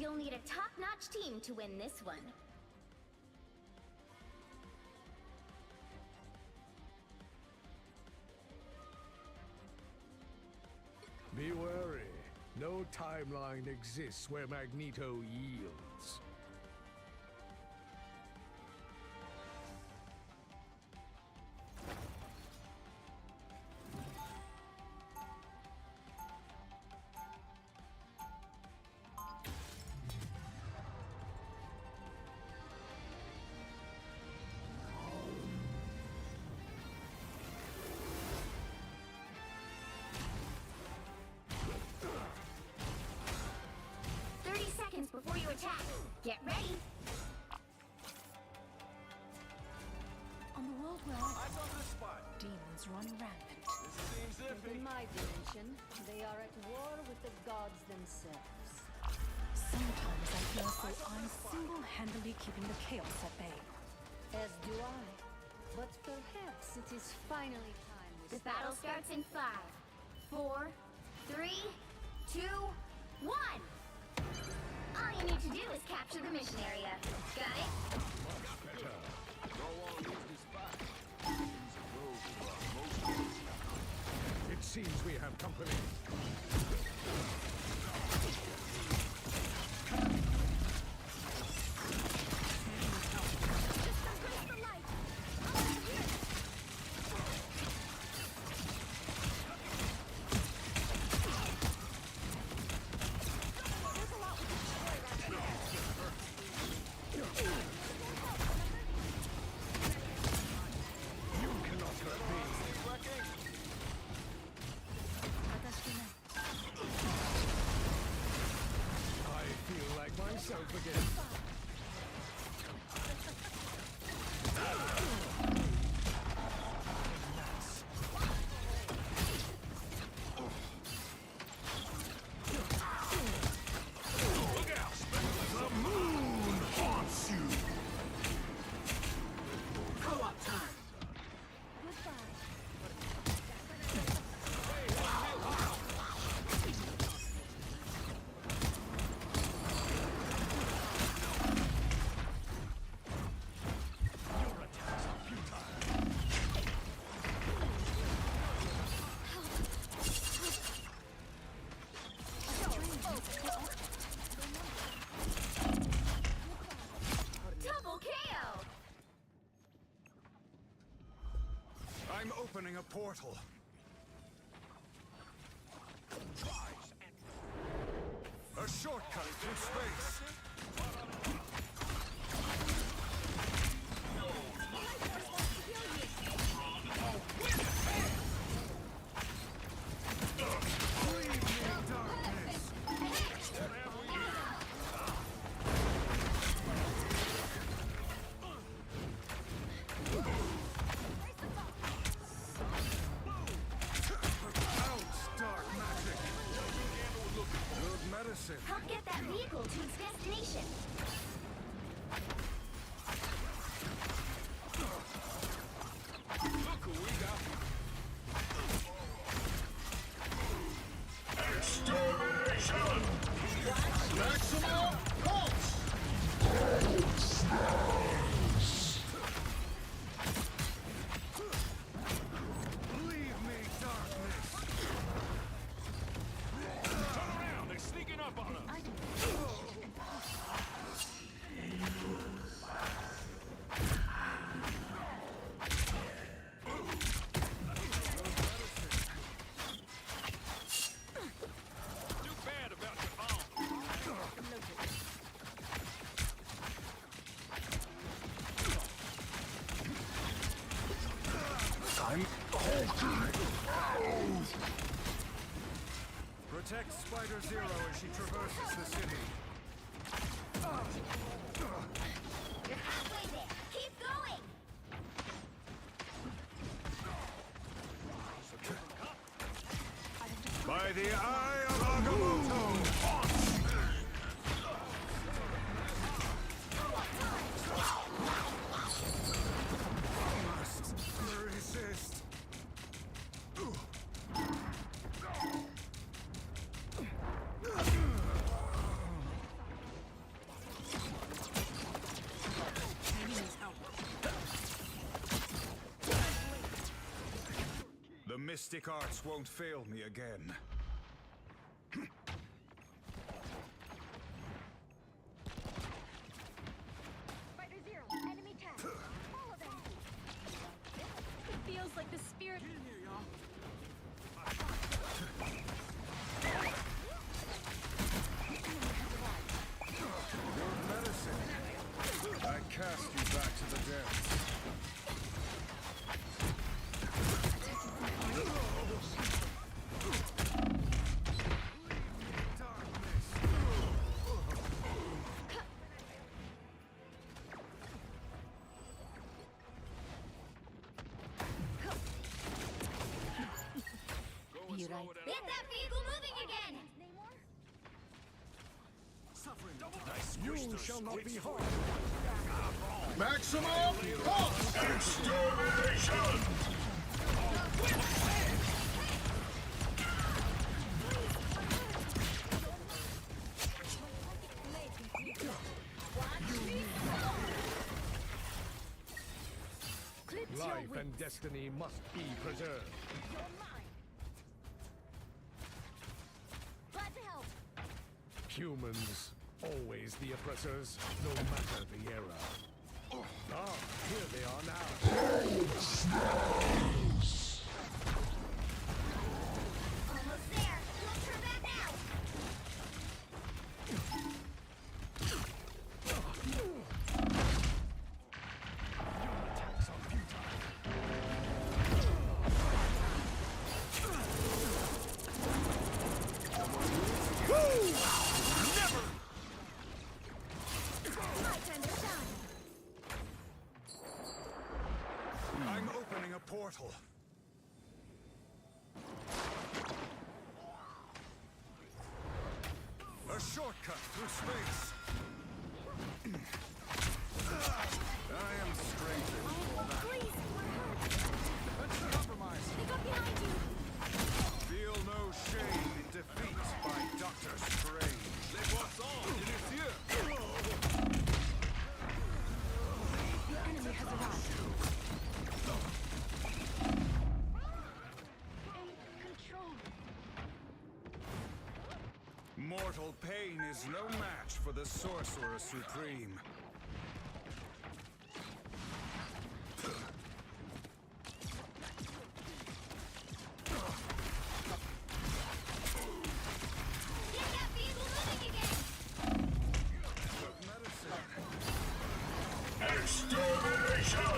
You'll need a top-notch team to win this one. Be wary. No timeline exists where Magneto yields. Before you attack, get ready! On the world where Eyes on the spot. demons run rampant. This seems iffy. In my dimension, they are at war with the gods themselves. Sometimes I feel as though I'm single-handedly keeping the chaos at bay. As do I. But perhaps it is finally time we The battle starts in 5, 4, 3, 2, 1! All you need to do is capture the mission area. Got it? Go on, lose this spot. These roads are most It seems we have company. I feel like myself again. Look out! The moon haunts you! Co-op time! Your attacks are futile. Double KO! I'm opening a portal. A shortcut through space. Leave me, darkness. Out, dark magic. Good medicine. Help get that vehicle to its destination. Look who we got. Extermination! Maximum pulse! Leave me, darkness. Turn around! They're sneaking up on us! Too bad about your arm! I'm Protect Spider-Zero as she traverses the city. You're halfway there. Keep going! By the eye of Agamotto! Must resist. mystic arts won't fail me again. Spider Zero, enemy tag. Follow them. It feels like the spirit. Your medicine. I cast you back to the depths. Be right. Get that vehicle moving again! You shall not be harmed. Maximum pulse extermination! Life and destiny must be preserved. Glad to help. Humans, always the oppressors, no matter the era. Ah, here they are now. Almost there. Let's turn back now. Attacks are futile. My time to shine. I'm opening a portal. A shortcut through space. I am strengthened for that. Please, we're hurt. Let's compromise. They got behind you. Feel no shame in defeat by Doctor Strange. Les poissons, délicieux. The enemy has arrived. Control. Mortal pain is no match for the Sorcerer Supreme. Get that vehicle moving again. Medicine. Extermination!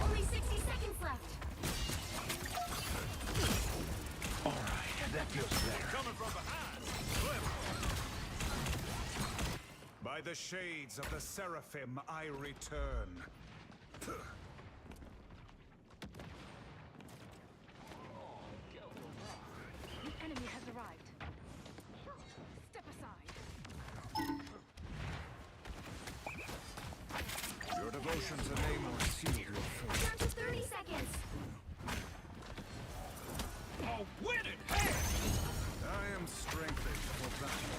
Only 60 seconds left. Coming from behind. By the shades of the Seraphim, I return. The enemy has arrived. Step aside. Your devotion to Namor sealed your fate. Down to 30 seconds. Oh, win it! Hey! I am strengthened for battle.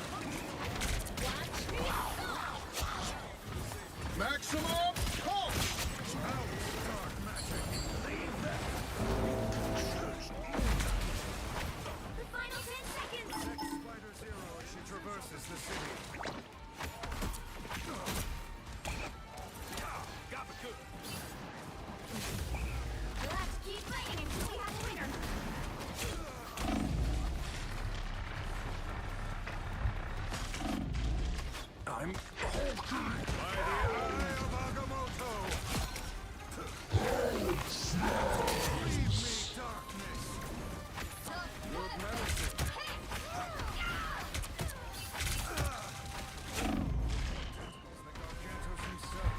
Maximum pulse! Dark magic. The final 10 seconds. Next Spider Zero as she traverses the city. Got the good. We'll have to keep fighting until we have a winner. I'm by the eye of Agamotto. Leave me, darkness. Good medicine. The Gargantos himself.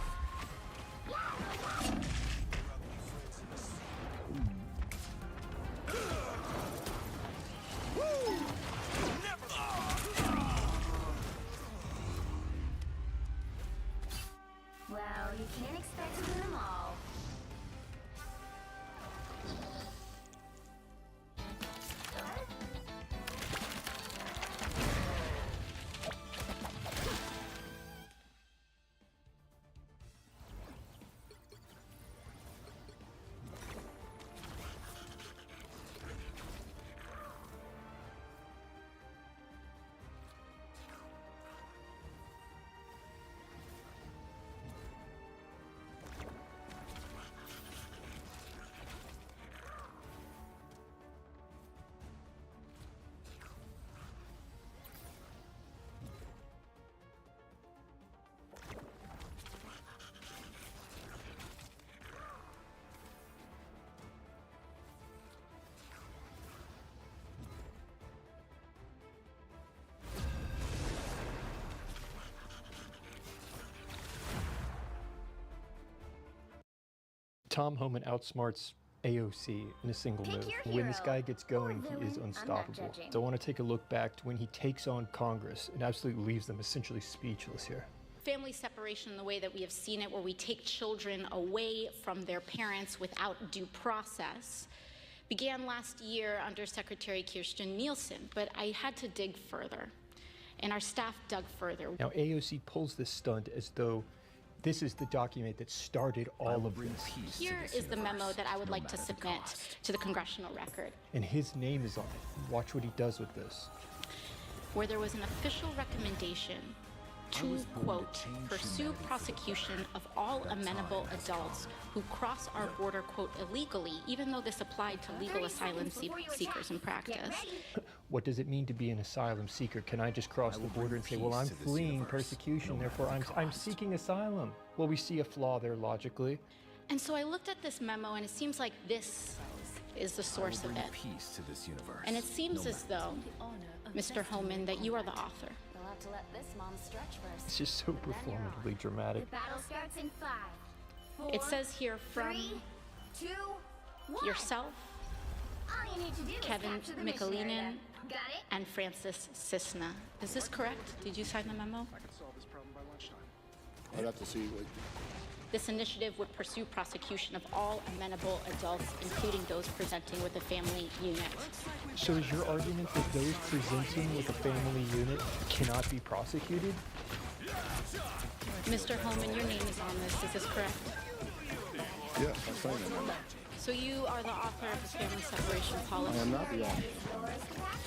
Tom Homan outsmarts AOC in a single Pick move. your When this hero guy gets going, or he is villain. I'm not unstoppable. judging. So I want to take a look back to when he takes on Congress and absolutely leaves them essentially speechless here. Family separation, the way that we have seen it, where we take children away from their parents without due process, began last year under Secretary Kirstjen Nielsen, but I had to dig further, and our staff dug further. Now, AOC pulls this stunt as though this is the document that started all of this. Here is the memo that I would like to submit to the congressional record, And his name is on it. Watch what he does with this. where there was an official recommendation to, quote, pursue prosecution of all amenable adults who cross our border, quote, illegally, even though this applied to legal 30 asylum seconds before you seekers in attack. Get practice. ready. What does it mean to be an asylum seeker? Can I just cross the border and say, well, I'm fleeing persecution, therefore I'm seeking asylum? Well, we see a flaw there logically. And so I looked at this memo, and it seems like this is the source of it. Peace to this universe. And it seems as though, Mr. Homan, that you are the author. You'll have to let this mom stretch first. It's just so performatively The dramatic. battle starts in 5, 4, It says here from 3, 2, 1. yourself All you need to do is Kevin capture the mission Mikulinin, area. Got it? and Francis Cisna. Is this correct? Did you sign the memo? I'd have to see what. This initiative would pursue prosecution of all amenable adults, including those presenting with a family unit. So is your argument that those presenting with a family unit cannot be prosecuted? Mr. Homan, your name is on this. Is this correct? Yes, I signed it. So you are the author of the family separation policy. I am not the author.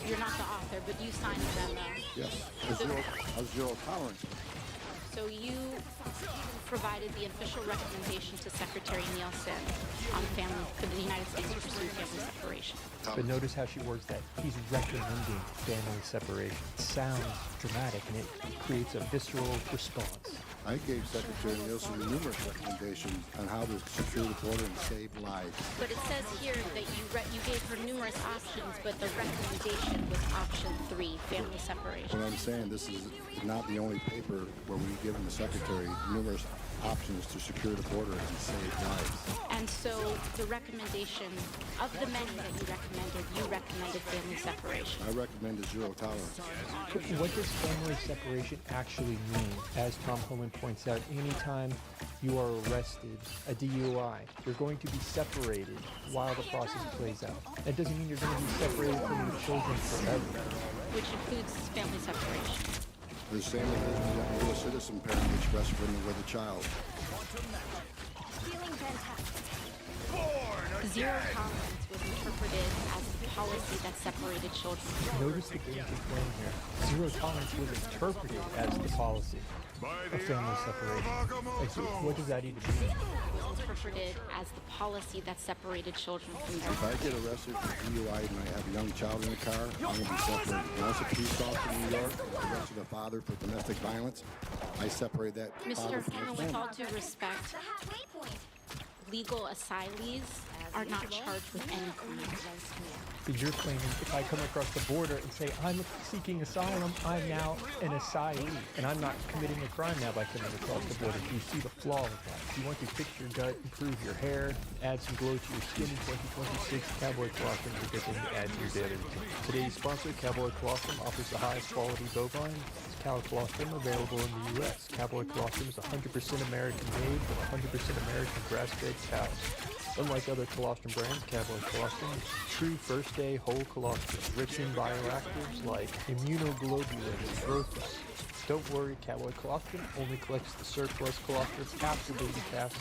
You're not the author, but you signed the memo. Yes, I was zero tolerance. So you provided the official recommendation to Secretary Nielsen on family for the United States to pursue family separation. But notice how she words that. He's recommending family separation. It sounds dramatic and it creates a visceral response. I gave Secretary Nielsen numerous recommendations on how to secure the border and save lives. But it says here that you gave her numerous options, but the recommendation was option 3, family separation. What I'm saying, this is not the only paper where we've given the Secretary numerous options to secure the border and save lives. And so the recommendation of the many that you recommended family separation. I recommended zero tolerance. What does family separation actually mean? As Tom Homan points out, anytime you are arrested, a DUI, you're going to be separated while the process plays out. That doesn't mean you're going to be separated from your children forever. Which includes family separation. The same as a U.S. citizen parent gets breastfeeding with a child. Feeling fantastic. Zero tolerance was interpreted as the policy that separated children. Notice the games you're playing here. Zero tolerance was interpreted as the policy of family separation. Like, so what does that even mean? Was interpreted as the policy that separated children from their If I get arrested for DUI and I have a young child in the car, I'm going to be separated. When I was a police officer in New York, I arrested a father for domestic violence. I separated that father Mr. from Homan, his with family. all due respect, The halfway point. legal asylees are not charged with any crime. But you're claiming if I come across the border and say I'm seeking asylum, I'm now an asylee, and I'm not committing a crime now by coming across the border. Do you see the flaw with that? Do you want to fix your gut, improve your hair, add some glow to your skin in 2026? Cowboy Colostrum is a good thing to add to your daily routine. Today's sponsor, Cowboy Colostrum, offers the highest quality bovine cow colostrum available in the U.S. Cowboy Colostrum is 100% American made with 100% American grass-fed cows. Unlike other colostrum brands, Cowboy Colostrum is true first-day whole colostrum, rich in bioactives like immunoglobulin growth factors. Don't worry, Cowboy Colostrum only collects the surplus colostrum after baby calves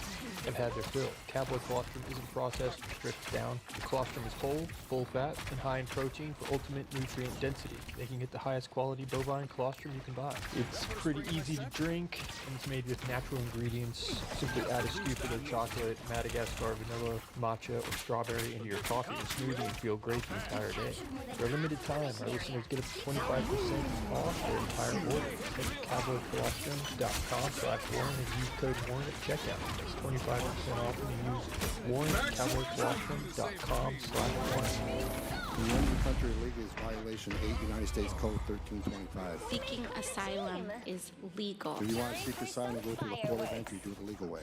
have had their fill. Cowboy Colostrum isn't processed or stripped down. The colostrum is whole, full fat, and high in protein for ultimate nutrient density, making it the highest quality bovine colostrum you can buy. It's pretty easy to drink, and it's made with natural ingredients. Simply add a scoop of their chocolate, Madagascar vanilla, matcha, or strawberry into your coffee and smoothie and feel great the entire day. For a limited time, our listeners get up to 25% off their entire order. at cowboycolostrum.com/Warren and use code Warren at checkout. That's 25% off when you use Warren at cowboycolostrum.com/Warren. The only country illegal is violation 8 United States Code 1325. Seeking asylum is legal. If you want to seek asylum and go through the port of entry, do it the legal way.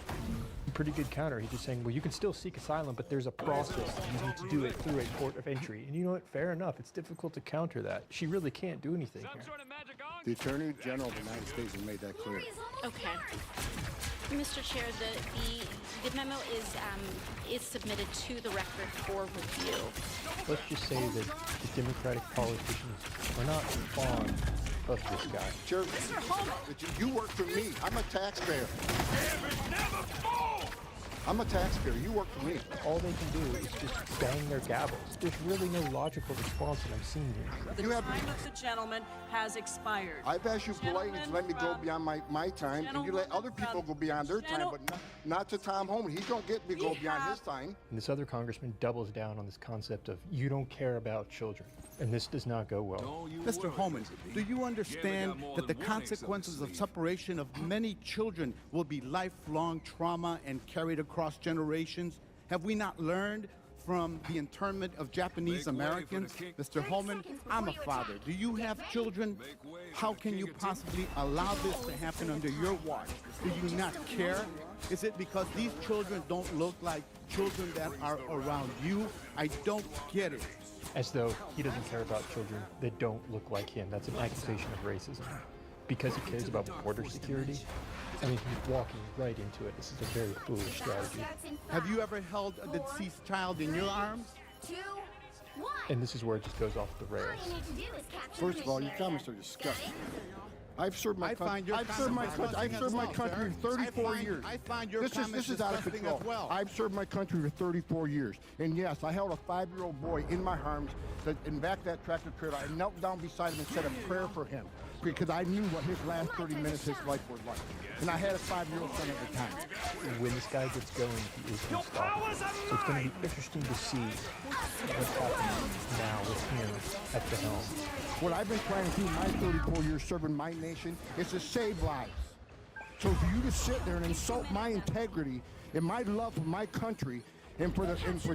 Pretty good counter. He's just saying, well, you can still seek asylum, but there's a process. You need to do it through a port of entry. And you know what? Fair enough. It's difficult to counter that. She really can't do anything here. The Attorney General of the United States has made that clear. Okay. Mr. Chair, the memo is submitted to the record for review. Let's just say that the Democratic politicians are not fond of this guy. Chair, you work for me. I'm a taxpayer. I'm a taxpayer. You work for me. All they can do is just bang their gavels. There's really no logical response that I'm seeing here. The time of the gentleman has expired. I've asked you politely to let me go beyond my time, and you let other people go beyond their time, but not to Tom Homan. He don't get me go beyond his time. And this other congressman doubles down on this concept of you don't care about children. And this does not go well. Mr. Homan, do you understand that the consequences of separation of many children will be lifelong trauma and carried across generations? Have we not learned from the internment of Japanese Americans? Mr. Homan, I'm a father. Do you have children? How can you possibly allow this to happen under your watch? Do you not care? Is it because these children don't look like children that are around you? I don't get it. As though he doesn't care about children that don't look like him. That's an accusation of racism. Because he cares about border security? I mean, he's walking right into it. This is a very foolish strategy. Have you ever held a deceased child in your arms? 2, 1. And this is where it just goes off the rails. All you need to do is capture First of all, the your mission comments are area. disgusting. Got it? I've served my country. I've served my country for 34 years. I find your This is out of disgusting control. as well. I've served my country for 34 years, and yes, I held a 5-year-old boy in my arms. That in back of that tractor trailer, I knelt down beside him and said a prayer for him because I knew what his last 30 minutes of his life was like, and I had a 5-year-old son at the time. When this guy gets going, he is unstoppable. So it's going to be interesting to see what's happening now with him at the helm. What I've been trying to do my 34 years serving my nation is to save lives. So for you to sit there and insult my integrity and my love for my country and for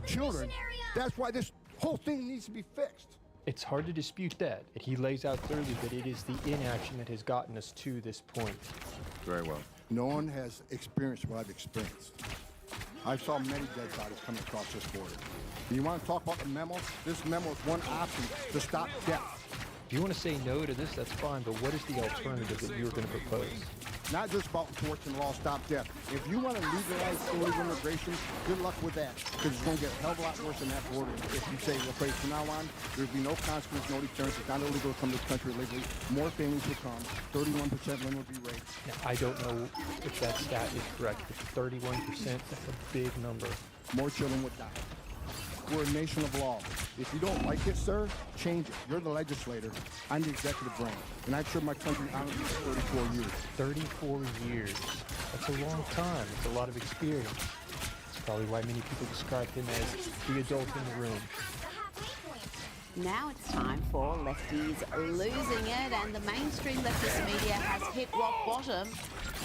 children, that's why this whole thing needs to be fixed. It's hard to dispute that. And he lays out clearly that it is the inaction that has gotten us to this point. Very well. No one has experienced what I've experienced. I saw many dead bodies coming across this border. And you want to talk about the memo? This memo is one option to stop death. If you want to say no to this, that's fine, but what is the alternative that you're going to propose? Not just about enforcing law, stop death. If you want to legalize illegal immigration, good luck with that, because it's going to get a hell of a lot worse than that border. If you say, okay, from now on, there'll be no consequence, no deterrence. It's not illegal to come to this country illegally. More families will come. 31% women will be raped. Now, I don't know if that stat is correct, but 31%, that's a big number. More children would die. We're a nation of law. If you don't like it, sir, change it. You're the legislator. I'm the executive branch. And I've served my country honorably for 34 years. 34 years. That's a long time. It's a lot of experience. That's probably why many people describe him as the adult in the room. Now it's time for Lefties Losing It, and the mainstream leftist media has hit rock bottom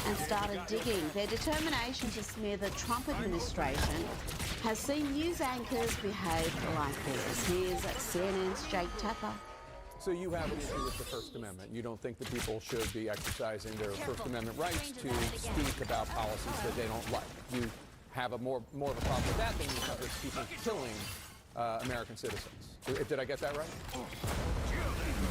and started digging. Their determination to smear the Trump administration has seen news anchors behave like this. Here's CNN's Jake Tapper. So you have an issue with the First Amendment. You don't think that people should be exercising their First Amendment rights to speak about policies that they don't like. You have a more of a problem with that than you have with people killing American citizens. Did I get that right?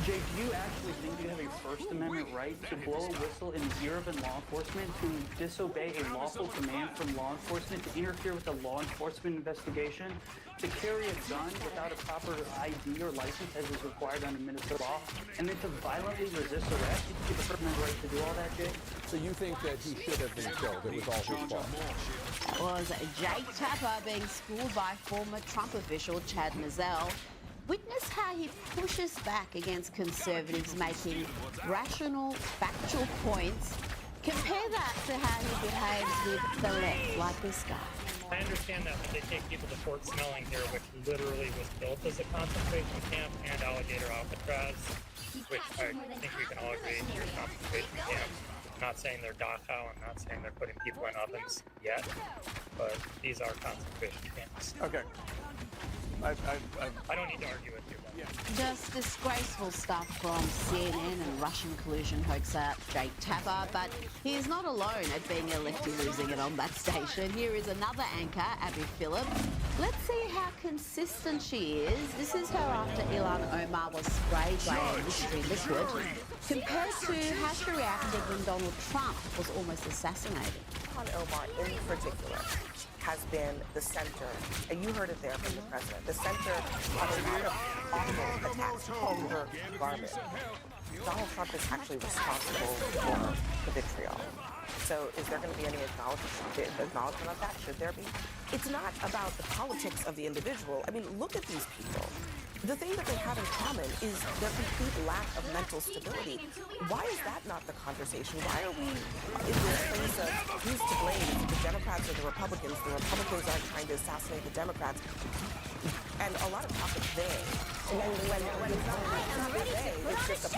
Jake, do you actually think you have a First Amendment right to blow a whistle in the ear of a law enforcement, to disobey a lawful command from law enforcement, to interfere with a law enforcement investigation, to carry a gun without a proper ID or license as is required under Minnesota law, and then to violently resist arrest? You think you have a First Amendment right to do all that, Jake? So you think that he should have been killed? It was all his fault? That was Jake Tapper being schooled by former Trump official Chad Mizell. Witness how he pushes back against conservatives making rational, factual points. Compare that to how he behaves with the left, like this guy. I understand that when they take people to Fort Snelling here, which literally was built as a concentration camp, and Alligator Alcatraz, which I think we can all agree are concentration camps. I'm not saying they're Dachau, I'm not saying they're putting people in ovens yet, but these are concentration camps. Okay. I don't need to argue with you about that. Just disgraceful stuff from CNN and Russian collusion hoaxer Jake Tapper, but he is not alone at being a lefty losing it on that station. Here is another anchor, Abby Phillip. Let's see how consistent she is. This is her after Ilhan Omar was spray spraying mystery liquid, compared to how she reacted when Donald Trump was almost assassinated. Ilhan Omar in particular has been the center, and you heard it there from the president, the center of a lot of awful attacks on her garbage. Donald Trump is actually responsible for the vitriol. So is there going to be any acknowledgement of that? Should there be? It's not about the politics of the individual. I mean, look at these people. The thing that they have in common is their complete lack of mental stability. Why is that not the conversation? Why are we in this place of who's to blame? Is it the Democrats or the Republicans? The Republicans are trying to assassinate the Democrats. And a lot of talk of they. When it's not they, it's just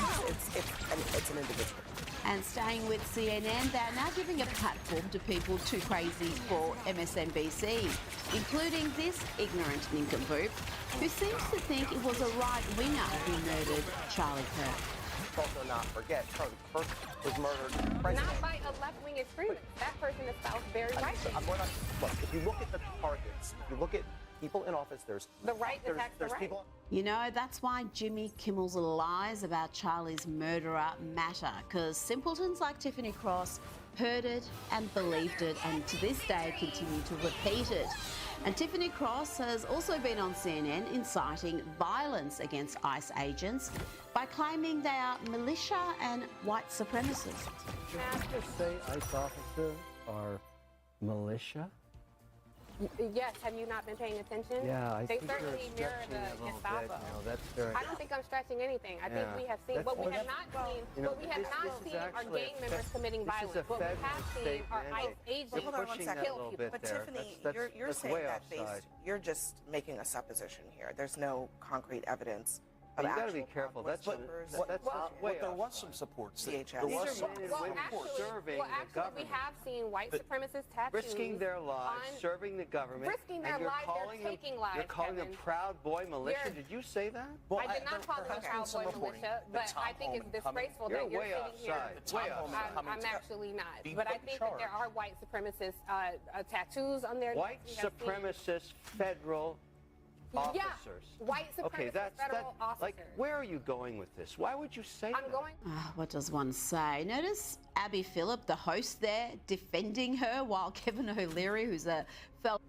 it's an individual. And staying with CNN, they're now giving a platform to people too crazy for MSNBC, including this ignorant nincompoop who seems to think it was a right-winger who murdered Charlie Kirk. Also not forget, Charlie Kirk was murdered. Not by a left-wing extremist. That person espoused very rightly. Look, if you look at the targets, if you look at people in office, there's the right attacks the right. People. You know, that's why Jimmy Kimmel's lies about Charlie's murderer matter, because simpletons like Tiffany Cross heard it and believed it, and to this day continue to repeat it. And Tiffany Cross has also been on CNN inciting violence against ICE agents by claiming they are militia and white supremacists. Did you just say ICE officers are militia? Yes, have you not been paying attention? Yeah, I they think certainly you're mirror the Gestapo. No, that's very. I don't think I'm stretching anything. I think we have seen what we have not seen. What we have not seen are gang members committing violence. What we have seen are ICE agents hold on 1 second. kill people. But Tiffany, you're saying that you're just making a supposition here. There's no concrete evidence. You got to be careful. That's there was some support. There was some support serving the government. We have seen white supremacist tattoos risking their lives, serving the government, risking their lives. They're taking lives. You're calling them Proud Boy militia. Did you say that? Well, I did not call them Proud Boy militia, but I think it's disgraceful that you're sitting here. I'm actually not, but I think that there are white supremacist tattoos on their white supremacist federal officers. Yeah, white supremacist federal officers. Like, where are you going with this? Why would you say that? What does one say? Notice Abby Phillip, the host there, defending her, while Kevin O'Leary, who's a fellow...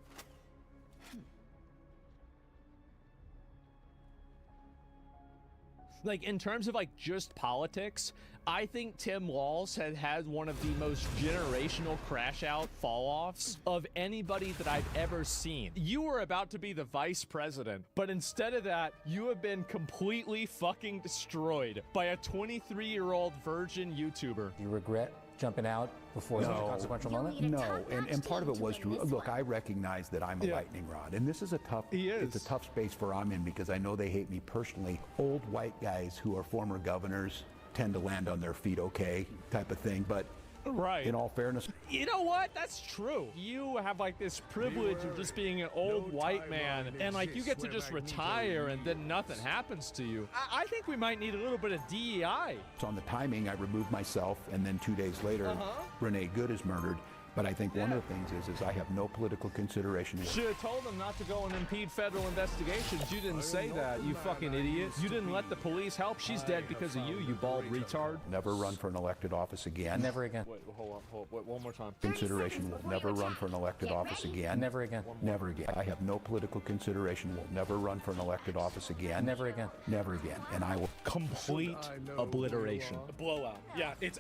Like, in terms of, like, just politics, I think Tim Walz had one of the most generational crash-out fall-offs of anybody that I've ever seen. You were about to be the vice president, but instead of that, you have been completely fucking destroyed by a 23-year-old virgin YouTuber. You regret jumping out before such a consequential moment? No, and part of it was to look. I recognize that I'm a lightning rod, and this is a tough. It's a tough space for I'm in because I know they hate me personally. Old white guys who are former governors tend to land on their feet, okay, type of thing. But in all fairness, you know what? That's true. You have like this privilege of just being an old white man, and like you get to just retire, and then nothing happens to you. I think we might need a little bit of DEI. So on the timing, I removed myself, and then 2 days later, Renee Good is murdered. But I think one of the things is I have no political consideration. Should have told them not to go and impede federal investigations. You didn't say that, you fucking idiot. You didn't let the police help. She's dead because of you, you bald retard. Never run for an elected office again. Never again. Wait, hold on, wait, one more time. Consideration will never run for an elected office again. Never again. Never again. I have no political consideration. Will never run for an elected office again. Never again. Never again. And I will. Complete obliteration. A blowout. Yeah, it's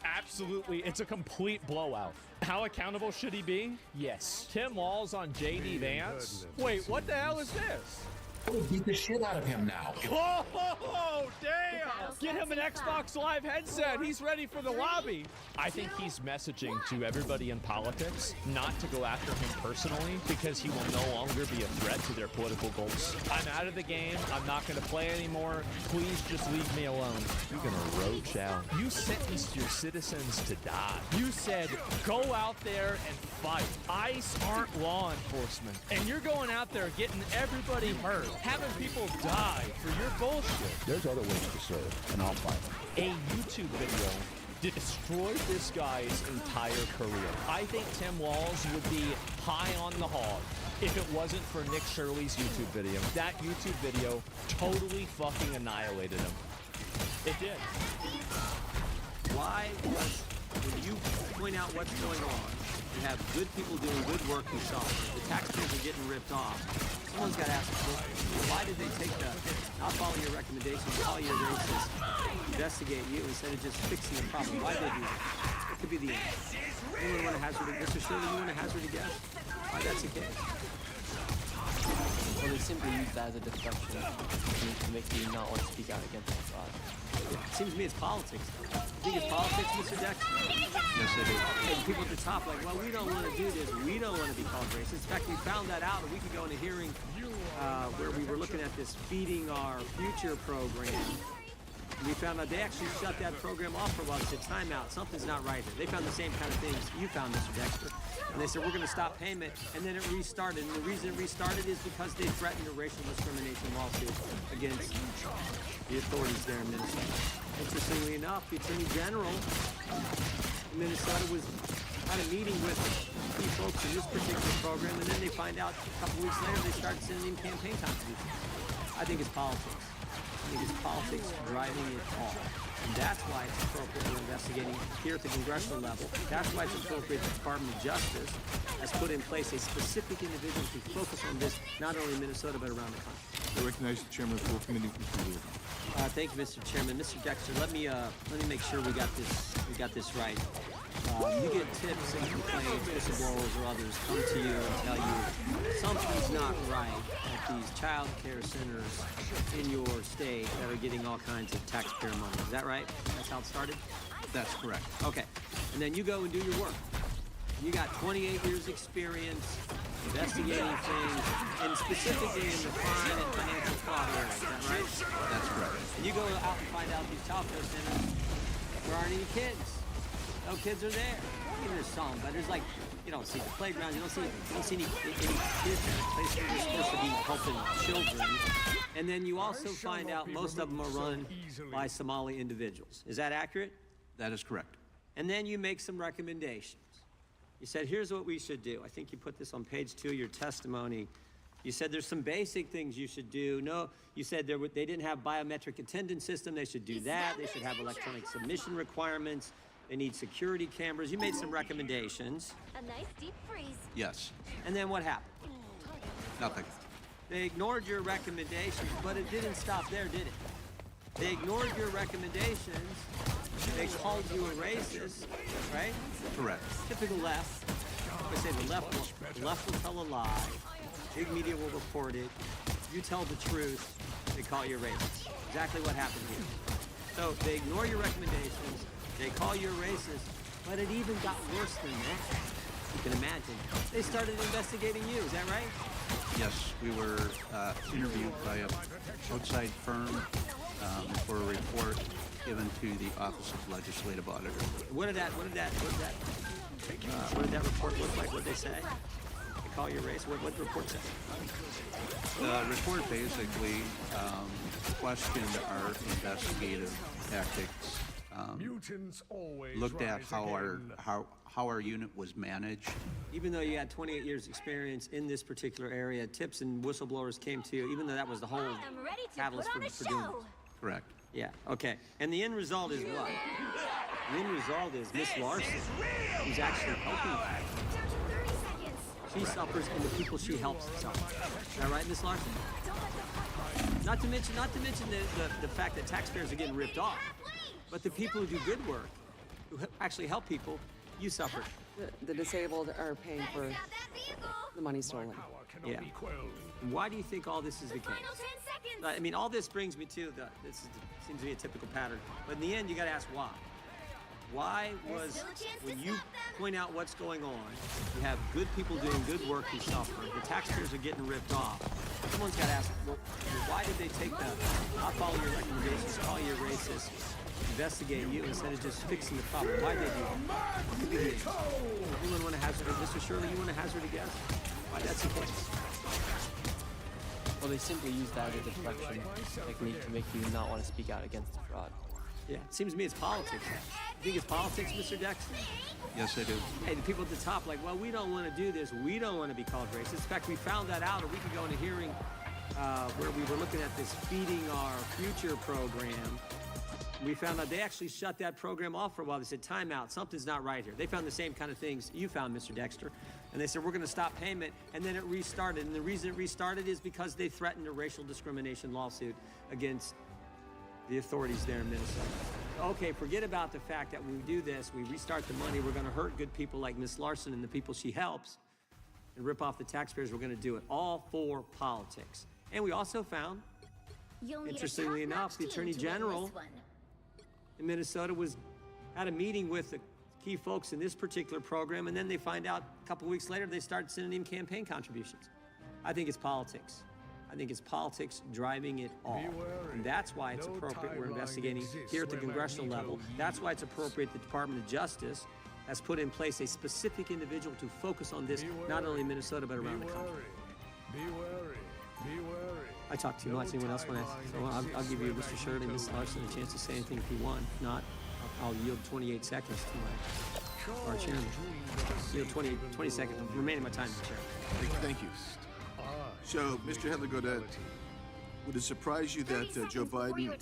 a complete blowout. How accountable should he be? Yes. Tim Walz on JD Vance? Wait, what the hell is this? We'll beat the shit out of him now. Oh, damn! Get him an Xbox Live headset. He's ready for the lobby. I think he's messaging to everybody in politics not to go after him personally because he will no longer be a threat to their political goals. I'm out of the game. I'm not going to play anymore. Please just leave me alone. You're going to roach out. You sentenced your citizens to die. You said, go out there and fight. ICE aren't law enforcement. And you're going out there getting everybody hurt, having people die for your bullshit. There's other ways to serve, and I'll fight them. A YouTube video destroyed this guy's entire career. I think Tim Walz would be high on the hog if it wasn't for Nick Shirley's YouTube video. That YouTube video totally fucking annihilated him. It did. Why was, when you point out what's going on, you have good people doing good work who suffer, the taxpayers are getting ripped off, someone's got to ask the question, why did they take the, I'll follow your recommendation, call you a racist, investigate you instead of just fixing the problem? Why did they do that? It could be the answer. Anyone want to hazard a guess? Mr. Shirley, you want to hazard a guess? Why that's the case? Well, they simply use that as a deflection to make you not want to speak out against the fraud. It seems to me it's politics. You think it's politics, Mr. Dexter? Yes, it is. And people at the top like, well, we don't want to do this. We don't want to be called racist. In fact, we found that out a week ago in a hearing where we were looking at this Feeding Our Future program. We found out they actually shut that program off for a while. They said, time out, something's not right here. They found the same kind of things you found, Mr. Dexter. And they said, we're going to stop payment. And then it restarted. And the reason it restarted is because they threatened a racial discrimination lawsuit against the authorities there in Minnesota. Interestingly enough, the Attorney General in Minnesota was had a meeting with key folks in this particular program, and then they find out a couple weeks later they started sending in campaign contributions. I think it's politics. I think it's politics driving it all. And that's why it's appropriate we're investigating here at the congressional level. That's why it's appropriate the Department of Justice has put in place a specific individual to focus on this, not only in Minnesota, but around the country. I recognize the chairman of the full committee. Thank you, Mr. Chairman. Mr. Dexter, let me make sure we got this right. You get tips and complaints, whistleblowers or others come to you and tell you something's not right at these child care centers in your state that are getting all kinds of taxpayer money. Is that right? That's how it started? That's correct. Okay. And then you go and do your work. You got 28 years experience investigating things, and specifically in the crime and financial fraud area. Is that right? That's correct. And you go out and find out these child care centers, there aren't any kids. No kids are there. I mean, there's some, but there's like, you don't see the playgrounds, you don't see any kids in a place where you're supposed to be helping children. And then you also find out most of them are run by Somali individuals. Is that accurate? That is correct. And then you make some recommendations. You said, here's what we should do. I think you put this on page 2 of your testimony. You said there's some basic things you should do. No, you said they didn't have biometric attendance system. They should do that. They should have electronic submission requirements. They need security cameras. You made some recommendations. A nice deep freeze. Yes. And then what happened? Nothing. They ignored your recommendations, but it didn't stop there, did it? They ignored your recommendations. They called you a racist, right? Correct. Typical left. I say the left will tell a lie. Big media will report it. You tell the truth. They call you a racist. Exactly what happened here. So they ignore your recommendations. They call you a racist, but it even got worse than that. You can imagine. They started investigating you, is that right? Yes, we were interviewed by an outside firm for a report given to the Office of Legislative Auditor. What did that report look like? What did they say? They call you a racist? What did the report say? The report basically questioned our investigative tactics. Looked at how our unit was managed. Even though you had 28 years experience in this particular area, tips and whistleblowers came to you, even though that was the whole catalyst for doing this. Correct. Yeah, okay. And the end result is what? The end result is Miss Larson, who's actually helping you. She suffers and the people she helps suffer. Is that right, Miss Larson? Not to mention the fact that taxpayers are getting ripped off. But the people who do good work, who actually help people, you suffer. The disabled are paying for the money stolen. Yeah. Why do you think all this is the case? I mean, all this brings me to seems to be a typical pattern. But in the end, you got to ask why. Why was, when you point out what's going on, you have good people doing good work who suffer, the taxpayers are getting ripped off, someone's got to ask, well, why did they take the, I'll follow your recommendations, call you a racist, investigate you instead of just fixing the problem? Why did they do that? Anyone want to hazard a, Mr. Shirley, you want to hazard a guess? Why that's the case? Well, they simply use that as a deflection technique to make you not want to speak out against the fraud. Yeah, it seems to me it's politics. You think it's politics, Mr. Dexter? Yes, I do. Hey, the people at the top, like, well, we don't want to do this. We don't want to be called racist. In fact, we found that out a week ago in a hearing where we were looking at this Feeding Our Future program. We found out they actually shut that program off for a while. They said, time out, something's not right here. They found the same kind of things you found, Mr. Dexter. And they said, we're going to stop payment. And then it restarted. And the reason it restarted is because they threatened a racial discrimination lawsuit against the authorities there in Minnesota. Okay, forget about the fact that when we do this, we restart the money, we're going to hurt good people like Ms. Larson and the people she helps and rip off the taxpayers. We're going to do it all for politics. And we also found, interestingly enough, the Attorney General in Minnesota had a meeting with the key folks in this particular program, and then they find out a couple weeks later they start sending in campaign contributions. I think it's politics. I think it's politics driving it all. And that's why it's appropriate we're investigating here at the congressional level. That's why it's appropriate the Department of Justice has put in place a specific individual to focus on this, not only in Minnesota, but around the country. Be wary. Be wary. I talk too much. Anyone else want to? So I'll give you, Mr. Shirley and Ms. Larson, a chance to say anything if you want. If not, I'll yield 28 seconds to our chairman. Yield 20 seconds, remaining my time, Mr. Chairman. Thank you. So, Mr. Heather Godet, would it surprise you that Joe Biden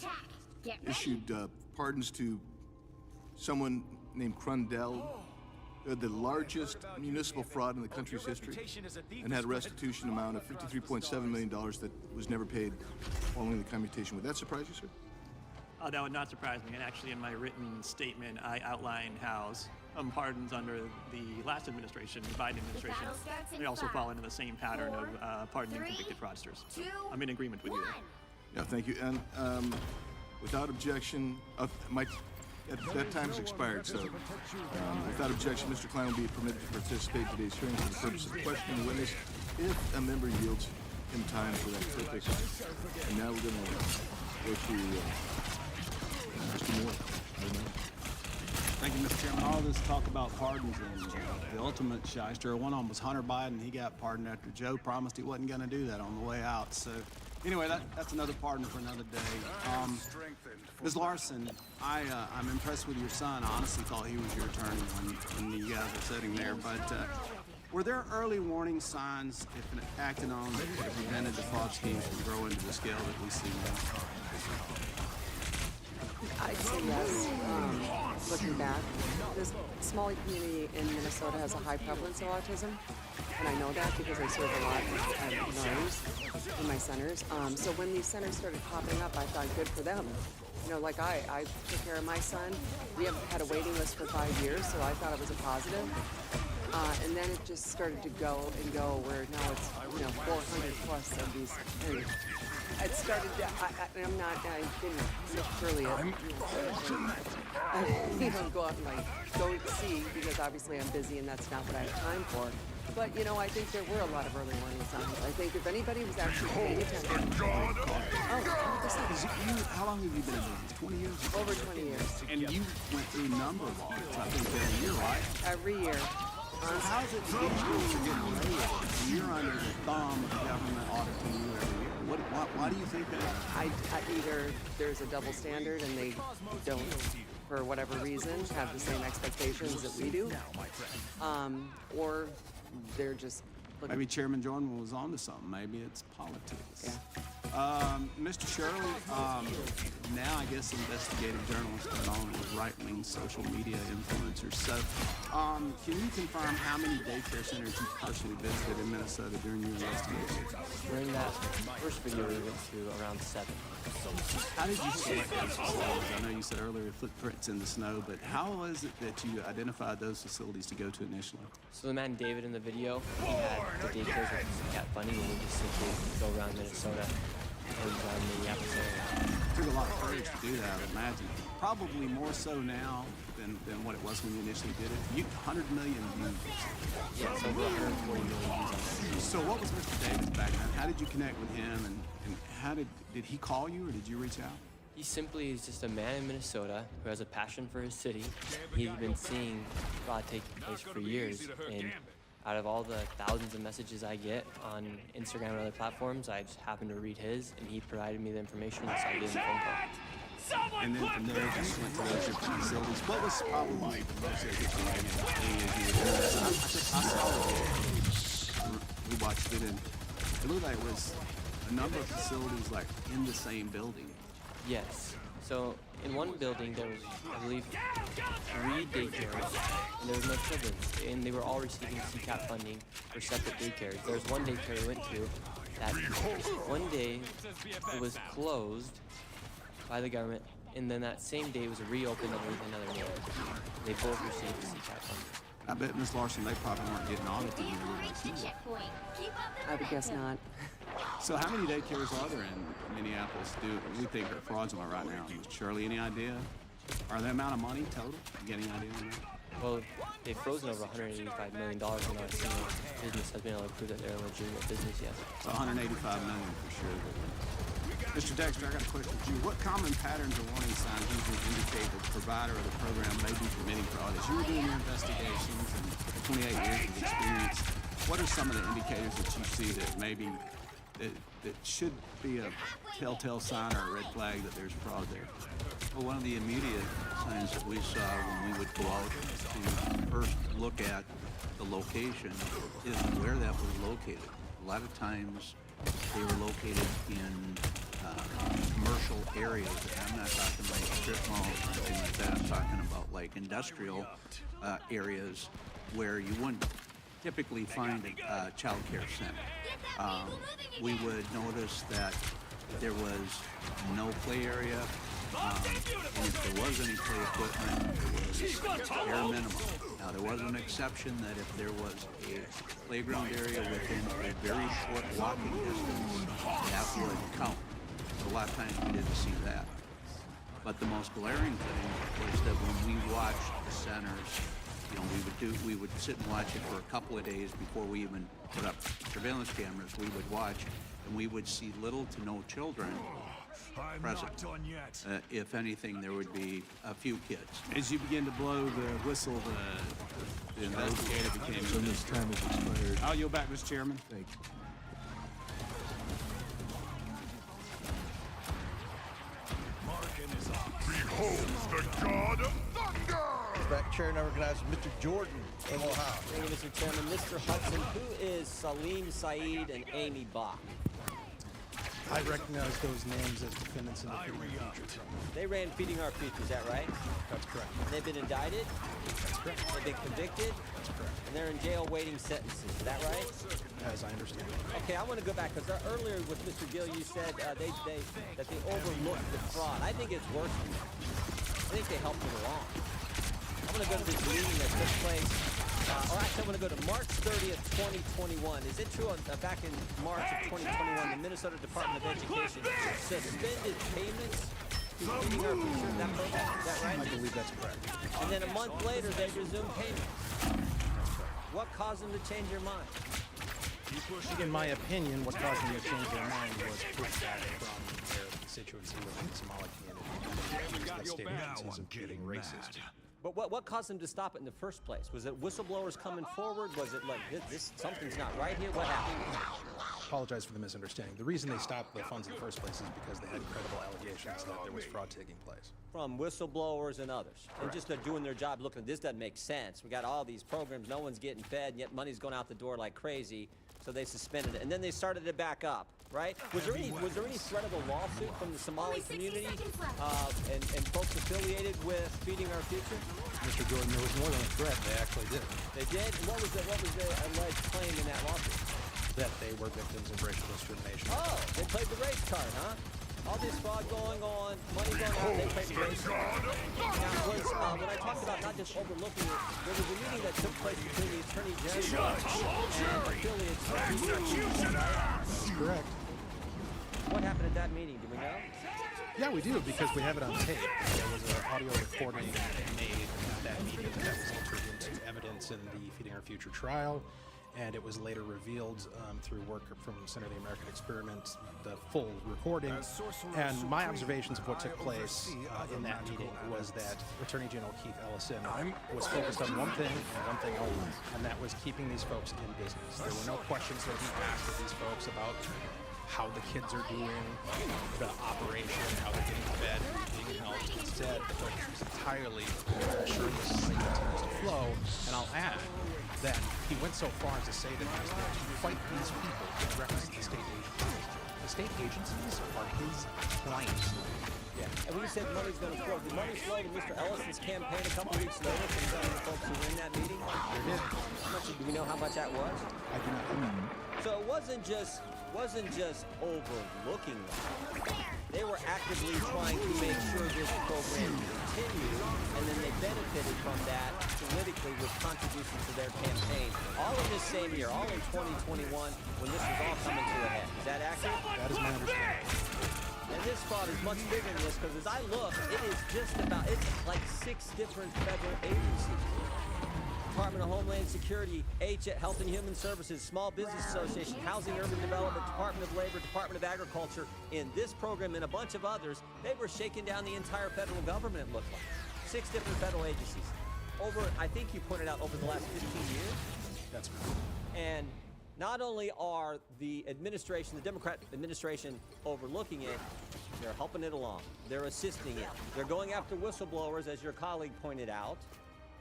issued pardons to someone named Crundell, the largest municipal fraud in the country's history, and had a restitution amount of $53.7 million that was never paid following the commutation? Would that surprise you, sir? Oh, that would not surprise me. And actually, in my written statement, I outlined how pardons under the last administration, the Biden administration, they also fall into the same pattern of pardoning convicted fraudsters. So I'm in agreement with you there. Yeah, thank you. And without objection, that time has expired, so without objection, Mr. Klein will be permitted to participate in today's hearing for the purpose of questioning the witness if a member yields him time for that purpose. And now we're going to go to Mr. Moore. Thank you, Mr. Chairman. All this talk about pardons and the ultimate shyster. One of them was Hunter Biden. He got pardoned after Joe promised he wasn't going to do that on the way out. So anyway, that's another pardon for another day. Ms. Larson, I'm impressed with your son. I honestly thought he was your attorney when you guys were sitting there. But were there early warning signs, if acted on, that could have prevented the fraud schemes from growing to the scale that we see now? I'd say yes. Looking back, this small community in Minnesota has a high prevalence of autism, and I know that because I serve a lot of minors in my centers. So when these centers started popping up, I thought, good for them. You know, like I took care of my son. We have had a waiting list for 5 years, so I thought it was a positive. And then it just started to go and go, where now it's 400 plus of these. And it started to, I didn't necessarily go out and go see, because obviously I'm busy and that's not what I have time for. But I think there were a lot of early warning signs. I think if anybody was actually paying attention. How long have you been in business? 20 years? Over 20 years. And you went through a number of audits, I think, every year, right? Every year. How is it that these rules are getting laid and you're under the thumb of the government auditing you every year? Why do you think that? Either there's a double standard and they don't, for whatever reason, have the same expectations that we do, or they're just looking. Maybe Chairman Jordan was on to something. Maybe it's politics. Yeah. Mr. Shirley, now I guess investigative journalists are known as right-wing social media influencers. So can you confirm how many daycare centers you personally visited in Minnesota during your investigation? During that first video, we went to around 7. How did you select those facilities? I know you said earlier footprints in the snow, but how was it that you identified those facilities to go to initially? So the man David in the video, he had the daycares with cat funding, and we just simply go around Minnesota and around Minneapolis area. It took a lot of courage to do that, I would imagine. Probably more so now than what it was when you initially did it. 100 million views. Yeah, it's over 140 million views. So what was Mr. David's background? How did you connect with him, and how did he call you, or did you reach out? He simply is just a man in Minnesota who has a passion for his city. He's been seeing fraud take place for years, and out of all the thousands of messages I get on Instagram and other platforms, I just happened to read his, and he provided me the information, so I gave him a phone call. And then from there, just went to those different facilities. What was probably the most interesting? I saw it. We watched it, and it looked like it was a number of facilities like in the same building. Yes. So in one building there was, I believe, 3 daycares, and there was no children, and they were all receiving CCAP funding for separate daycares. There was one daycare we went to that one day it was closed by the government, and then that same day it was reopened underneath another name. They both received CCAP funding. I bet, Ms. Larson, they probably weren't getting audited. I would guess not. So how many daycares are there in Minneapolis do we think are fraudulent right now? Shirley, any idea? Or the amount of money total? You get any idea on that? Well, they've frozen over $185 million, and not a single business has been able to prove that they're a legitimate business yet. So $185 million for sure. Mr. Dexter, I got a question for you. What common patterns or warning signs usually indicate that the provider of the program may be committing fraud? As you were doing your investigations and 28 years of experience, what are some of the indicators that you see that maybe that should be a telltale sign or a red flag that there's fraud there? Well, one of the immediate signs that we saw when we would go out to first look at the location is where that was located. A lot of times they were located in commercial areas. I'm not talking like strip malls or anything like that. I'm talking about like industrial areas where you wouldn't typically find a child care center. We would notice that there was no play area, and if there was any play equipment, it was bare minimum. Now, there was an exception that if there was a playground area within a very short walking distance, that would count. But a lot of times we didn't see that. But the most glaring thing was that when we watched the centers, you know, we would sit and watch it for a couple of days before we even put up surveillance cameras. We would watch, and we would see little to no children present. If anything, there would be a few kids. As you begin to blow the whistle, the investigator became... So this time has expired. I'll yield back, Mr. Chairman. Thank you. Behold the god of thunder! Back chair now recognizes Mr. Jordan from Ohio. Thank you, Mr. Chairman. Mr. Hudson, who is Salim Saeed and Amy Bach? I recognize those names as defendants in the Feeding Our Future trial. They ran Feeding Our Future, is that right? That's correct. They've been indicted? That's correct. They've been convicted? That's correct. And they're in jail waiting sentences, is that right? As I understand it. Okay, I want to go back, because earlier with Mr. Gill, you said that they overlooked the fraud. I think it's worse than that. I think they helped it along. I'm going to go to this meeting that took place, or actually I'm going to go to March 30th, 2021. Is it true back in March of 2021, the Minnesota Department of Education suspended payments to Feeding Our Future, that program? Is that right? I believe that's correct. And then a month later, they resumed payments. What caused them to change their mind? In my opinion, what caused them to change their mind was pushback from their constituency within the Somali community. The state agencies of being racist. But what caused them to stop it in the first place? Was it whistleblowers coming forward? Was it like, this something's not right here? What happened? Apologize for the misunderstanding. The reason they stopped the funds in the first place is because they had credible allegations that there was fraud taking place. From whistleblowers and others. Correct. And just they're doing their job looking, this doesn't make sense. We got all these programs, no one's getting fed, and yet money's going out the door like crazy. So they suspended it, and then they started it back up, right? Was there any threat of a lawsuit from the Somali community and folks affiliated with Feeding Our Future? Mr. Jordan, there was more than a threat. They actually did. They did? What was the alleged claim in that lawsuit? that they were victims of racial discrimination. Oh, they played the race card, huh? All this fraud going on, money going out, they played the race card. Now, when I talked about not just overlooking it, there was a meeting that took place between the Attorney General and affiliates of the That's correct. What happened at that meeting? Do we know? Yeah, we do, because we have it on tape. There was an audio recording made at that meeting that was entered into evidence in the Feeding Our Future trial, and it was later revealed through work from Center of the American Experiment, the full recording. And my observations of what took place in that meeting was that Attorney General Keith Ellison was focused on one thing and one thing only, and that was keeping these folks in business. There were no questions that he asked of these folks about how the kids are doing, the operation, how they're getting fed, being helped. Instead, the focus was entirely ensuring this money continues to flow. And I'll add that he went so far as to say that he was going to fight these people in reference to the state agencies. The state agencies are his clients. Yeah, and when you said money's going to flow, did money flow to Mr. Ellison's campaign a couple weeks later from some of the folks who were in that meeting? There did. Do we know how much that was? I do not know. So it wasn't just overlooking them. They were actively trying to make sure this program continued, and then they benefited from that politically with contributions to their campaign. All in this same year, all in 2021, when this was all coming to a head. Is that accurate? That is my understanding. And this fraud is much bigger than this, because as I look, it is just about, it's like 6 different federal agencies. Department of Homeland Security, Health and Human Services, Small Business Association, Housing and Urban Development, Department of Labor, Department of Agriculture. In this program and a bunch of others, they were shaking down the entire federal government, it looked like. 6 different federal agencies. I think you pointed out, over the last 15 years. That's right. And not only are the Democrat administration overlooking it, they're helping it along. They're assisting it. They're going after whistleblowers, as your colleague pointed out.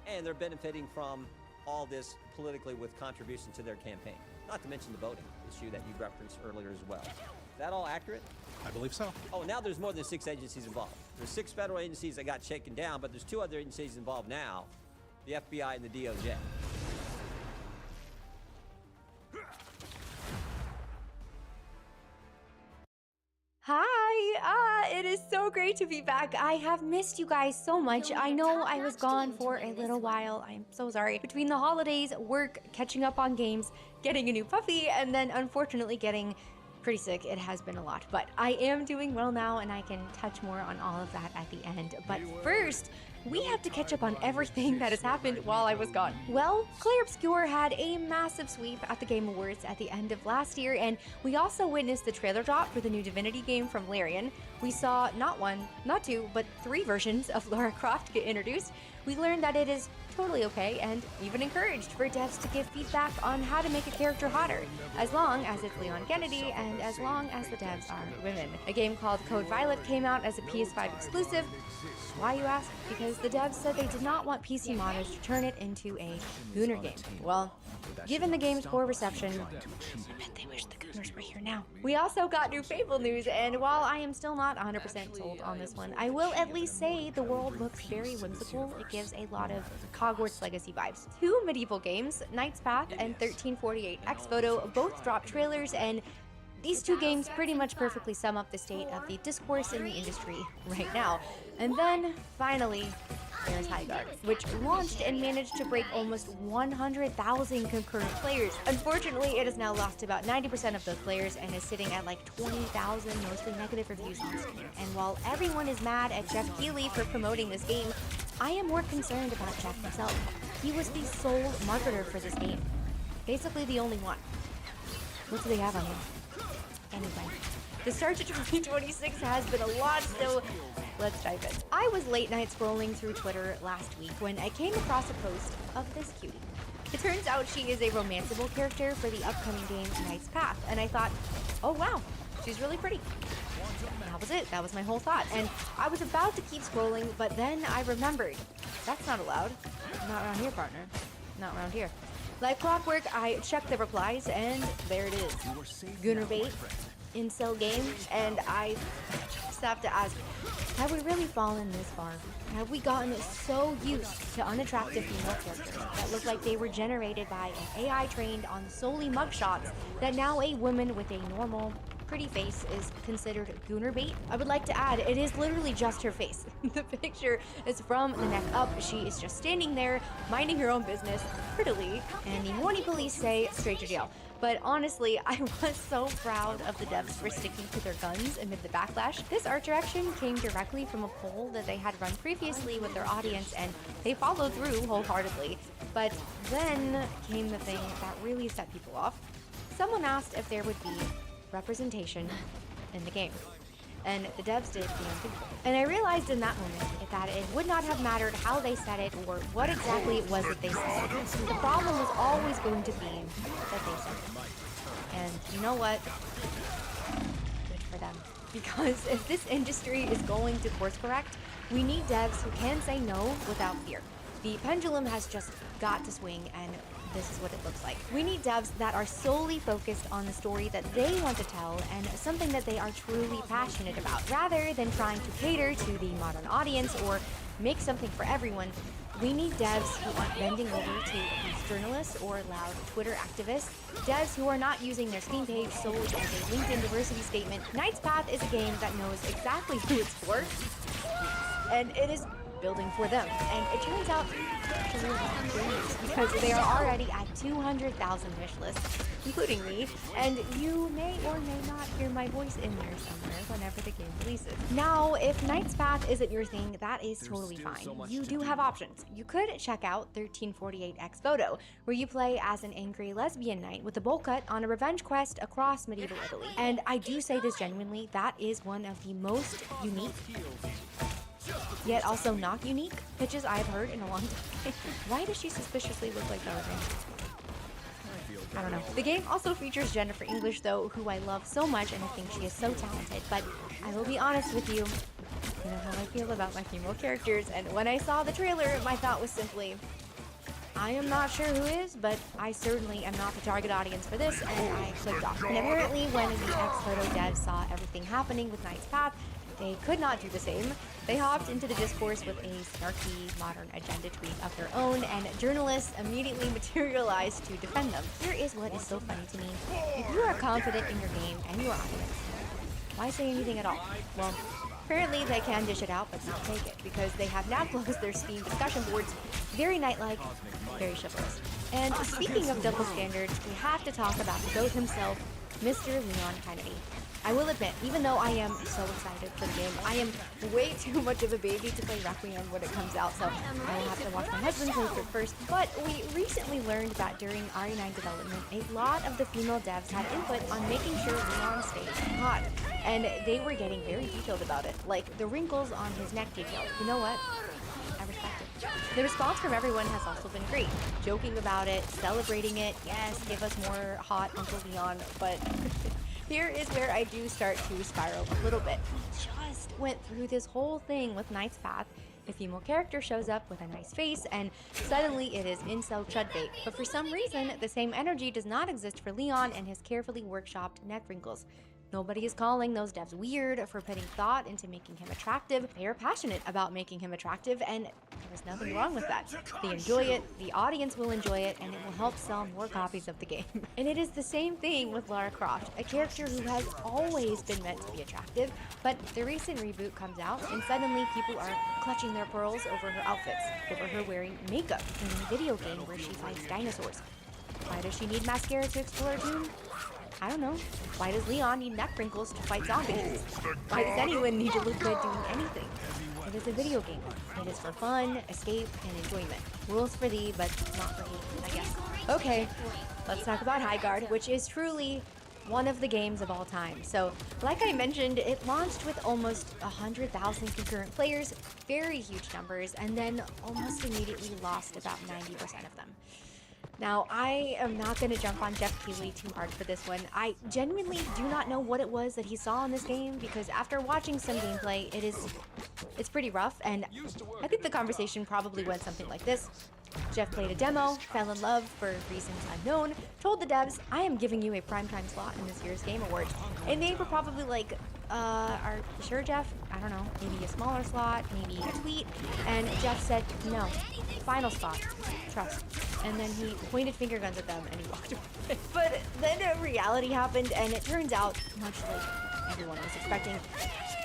And they're benefiting from all this politically with contribution to their campaign. Not to mention the voting issue that you referenced earlier as well. Is that all accurate? I believe so. Oh, now there's more than 6 agencies involved. There's 6 federal agencies that got shaken down, but there's 2 other agencies involved now, the FBI and the DOJ. Hi, it is so great to be back. I have missed you guys so much. I know I was gone for a little while. I'm so sorry. Between the holidays, work, catching up on games, getting a new puppy, and then unfortunately getting pretty sick, it has been a lot. But I am doing well now, and I can touch more on all of that at the end. But first, we have to catch up on everything that has happened while I was gone. Well, Clair Obscur had a massive sweep at the Game Awards at the end of last year, and we also witnessed the trailer drop for the new Divinity game from Larian. We saw not 1, not 2, but 3 versions of Lara Croft get introduced. We learned that it is totally okay and even encouraged for devs to give feedback on how to make a character hotter, as long as it's Leon Kennedy and as long as the devs are women. A game called Code Violet came out as a PS5 exclusive. Why, you ask? Because the devs said they did not want PC modders to turn it into a Gooner game. Well, given the game's poor reception, I bet they wish the Gooners were here now. We also got new Fable news, and while I am still not 100% sold on this one, I will at least say the world looks very whimsical. It gives a lot of Hogwarts Legacy vibes. 2 medieval games, Knight's Path and 1348 X-Photo, both dropped trailers, and these 2 games pretty much perfectly sum up the state of the discourse in the industry right now. And then, finally, there's Highguard, which launched and managed to break almost 100,000 concurrent players. Unfortunately, it has now lost about 90% of those players and is sitting at like 20,000 mostly negative reviews on Steam. And while everyone is mad at Jeff Keighley for promoting this game, I am more concerned about Jeff himself. He was the sole marketer for this game. Basically the only one. What do they have on him? Anyway, the start to 2026 has been a lot, so let's dive in. I was late night scrolling through Twitter last week when I came across a post of this cutie. It turns out she is a romanceable character for the upcoming game Knight's Path, and I thought, oh wow, she's really pretty. That was it, that was my whole thought, and I was about to keep scrolling, but then I remembered, that's not allowed. Not around here, partner. Not around here. Like clockwork, I checked the replies, and there it is. Gooner bait, incel game, and I accept as, have we really fallen this far? Have we gotten so used to unattractive female characters that look like they were generated by an AI trained on solely mugshots that now a woman with a normal, pretty face is considered gooner bait? I would like to add, it is literally just her face. The picture is from the neck up. She is just standing there, minding her own business, prettily, and the horny police say straight to jail. But honestly, I was so proud of the devs for sticking to their guns amid the backlash. This art direction came directly from a poll that they had run previously with their audience, and they followed through wholeheartedly. But then came the thing that really set people off. Someone asked if there would be representation in the game, and the devs did the unthinkable. And I realized in that moment that it would not have mattered how they said it or what exactly it was that they said. The problem was always going to be that they said it. And you know what? Good for them. Because if this industry is going to course correct, we need devs who can say no without fear. The pendulum has just got to swing, and this is what it looks like. We need devs that are solely focused on the story that they want to tell and something that they are truly passionate about, rather than trying to cater to the modern audience or make something for everyone. We need devs who aren't bending over to these journalists or loud Twitter activists, devs who are not using their Steam page solely as a LinkedIn diversity statement. Knight's Path is a game that knows exactly who it's for, and it is building for them. And it turns out because they are already at 200,000 wish lists, including me, and you may or may not hear my voice in there somewhere whenever the game releases. Now, if Knight's Path isn't your thing, that is totally fine. You do have options. You could check out 1348X Photo, where you play as an angry lesbian knight with a bowl cut on a revenge quest across medieval Italy. And I do say this genuinely, that is one of the most unique, yet also not unique pitches I've heard in a long time. Why does she suspiciously look like Bellarmine? I don't know. The game also features Jennifer English, though, who I love so much, and I think she is so talented. But I will be honest with you, you know how I feel about my female characters, and when I saw the trailer, my thought was simply, I am not sure who is, but I certainly am not the target audience for this, and I clicked off. And apparently when the X-Photo devs saw everything happening with Knight's Path, they could not do the same. They hopped into the discourse with a snarky modern agenda tweet of their own, and journalists immediately materialized to defend them. Here is what is so funny to me. If you are confident in your game and your audience, why say anything at all? Well, apparently they can dish it out but not take it, because they have now closed their Steam discussion boards. Very knight-like, very chivalrous. And speaking of double standards, we have to talk about the GOAT himself, Mr. Leon Kennedy. I will admit, even though I am so excited for the game, I am way too much of a baby to play Requiem when it comes out, so I will have to watch my husband play through first. But we recently learned that during RE9 development, a lot of the female devs had input on making sure Leon stayed hot, and they were getting very detailed about it, like the wrinkles on his neck detail. You know what? I respect it. The response from everyone has also been great. Joking about it, celebrating it, yes, give us more hot Uncle Leon, but here is where I do start to spiral a little bit. Just went through this whole thing with Knight's Path. A female character shows up with a nice face, and suddenly it is incel chud bait. But for some reason, the same energy does not exist for Leon and his carefully workshopped neck wrinkles. Nobody is calling those devs weird for putting thought into making him attractive. They are passionate about making him attractive, and there is nothing wrong with that. They enjoy it, the audience will enjoy it, and it will help sell more copies of the game. And it is the same thing with Lara Croft, a character who has always been meant to be attractive, but the recent reboot comes out, and suddenly people are clutching their pearls over her outfits, over her wearing makeup in a video game where she fights dinosaurs. Why does she need mascara to explore a tomb? I don't know. Why does Leon need neck wrinkles to fight zombies? Why does anyone need to look good doing anything? It is a video game. It is for fun, escape, and enjoyment. Rules for thee, but not for me, I guess. Okay, let's talk about Highguard, which is truly one of the games of all time. So, like I mentioned, it launched with almost 100,000 concurrent players, very huge numbers, and then almost immediately lost about 90% of them. Now, I am not going to jump on Jeff Keighley too hard for this one. I genuinely do not know what it was that he saw in this game, because after watching some gameplay, it's pretty rough, and I think the conversation probably went something like this. Jeff played a demo, fell in love for reasons unknown, told the devs, I am giving you a primetime slot in this year's Game Awards. And they were probably like, are you sure, Jeff? I don't know, maybe a smaller slot, maybe a tweet. And Jeff said, no, final spot, trust. And then he pointed finger guns at them and he walked away. But then reality happened, and it turns out, much like everyone was expecting,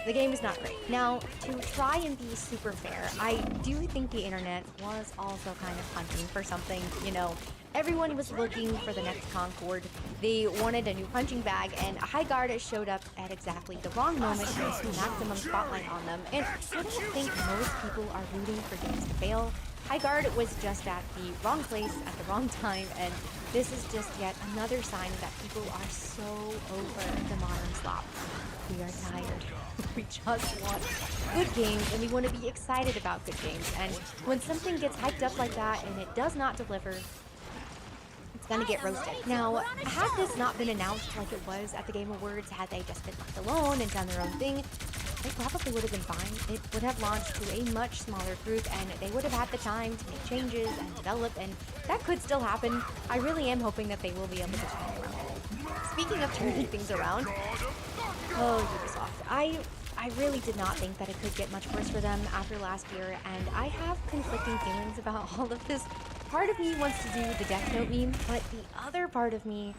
the game is not great. Now, to try and be super fair, I do think the internet was also kind of hunting for something, you know. Everyone was looking for the next Concord. They wanted a new punching bag, and Highguard showed up at exactly the wrong moment with maximum spotlight on them. And I don't think most people are rooting for games to fail. Highguard was just at the wrong place at the wrong time, and this is just yet another sign that people are so over the modern slop. We are tired. We just want good games, and we want to be excited about good games. And when something gets hyped up like that and it does not deliver, it's gonna get roasted. Now, had this not been announced like it was at the Game Awards, had they just been left alone and done their own thing, they probably would have been fine. It would have launched to a much smaller group, and they would have had the time to make changes and develop, and that could still happen. I really am hoping that they will be able to turn it around. Speaking of turning things around, oh, Ubisoft. I really did not think that it could get much worse for them after last year, and I have conflicting feelings about all of this. Part of me wants to do the Death Note meme, but the other part of me,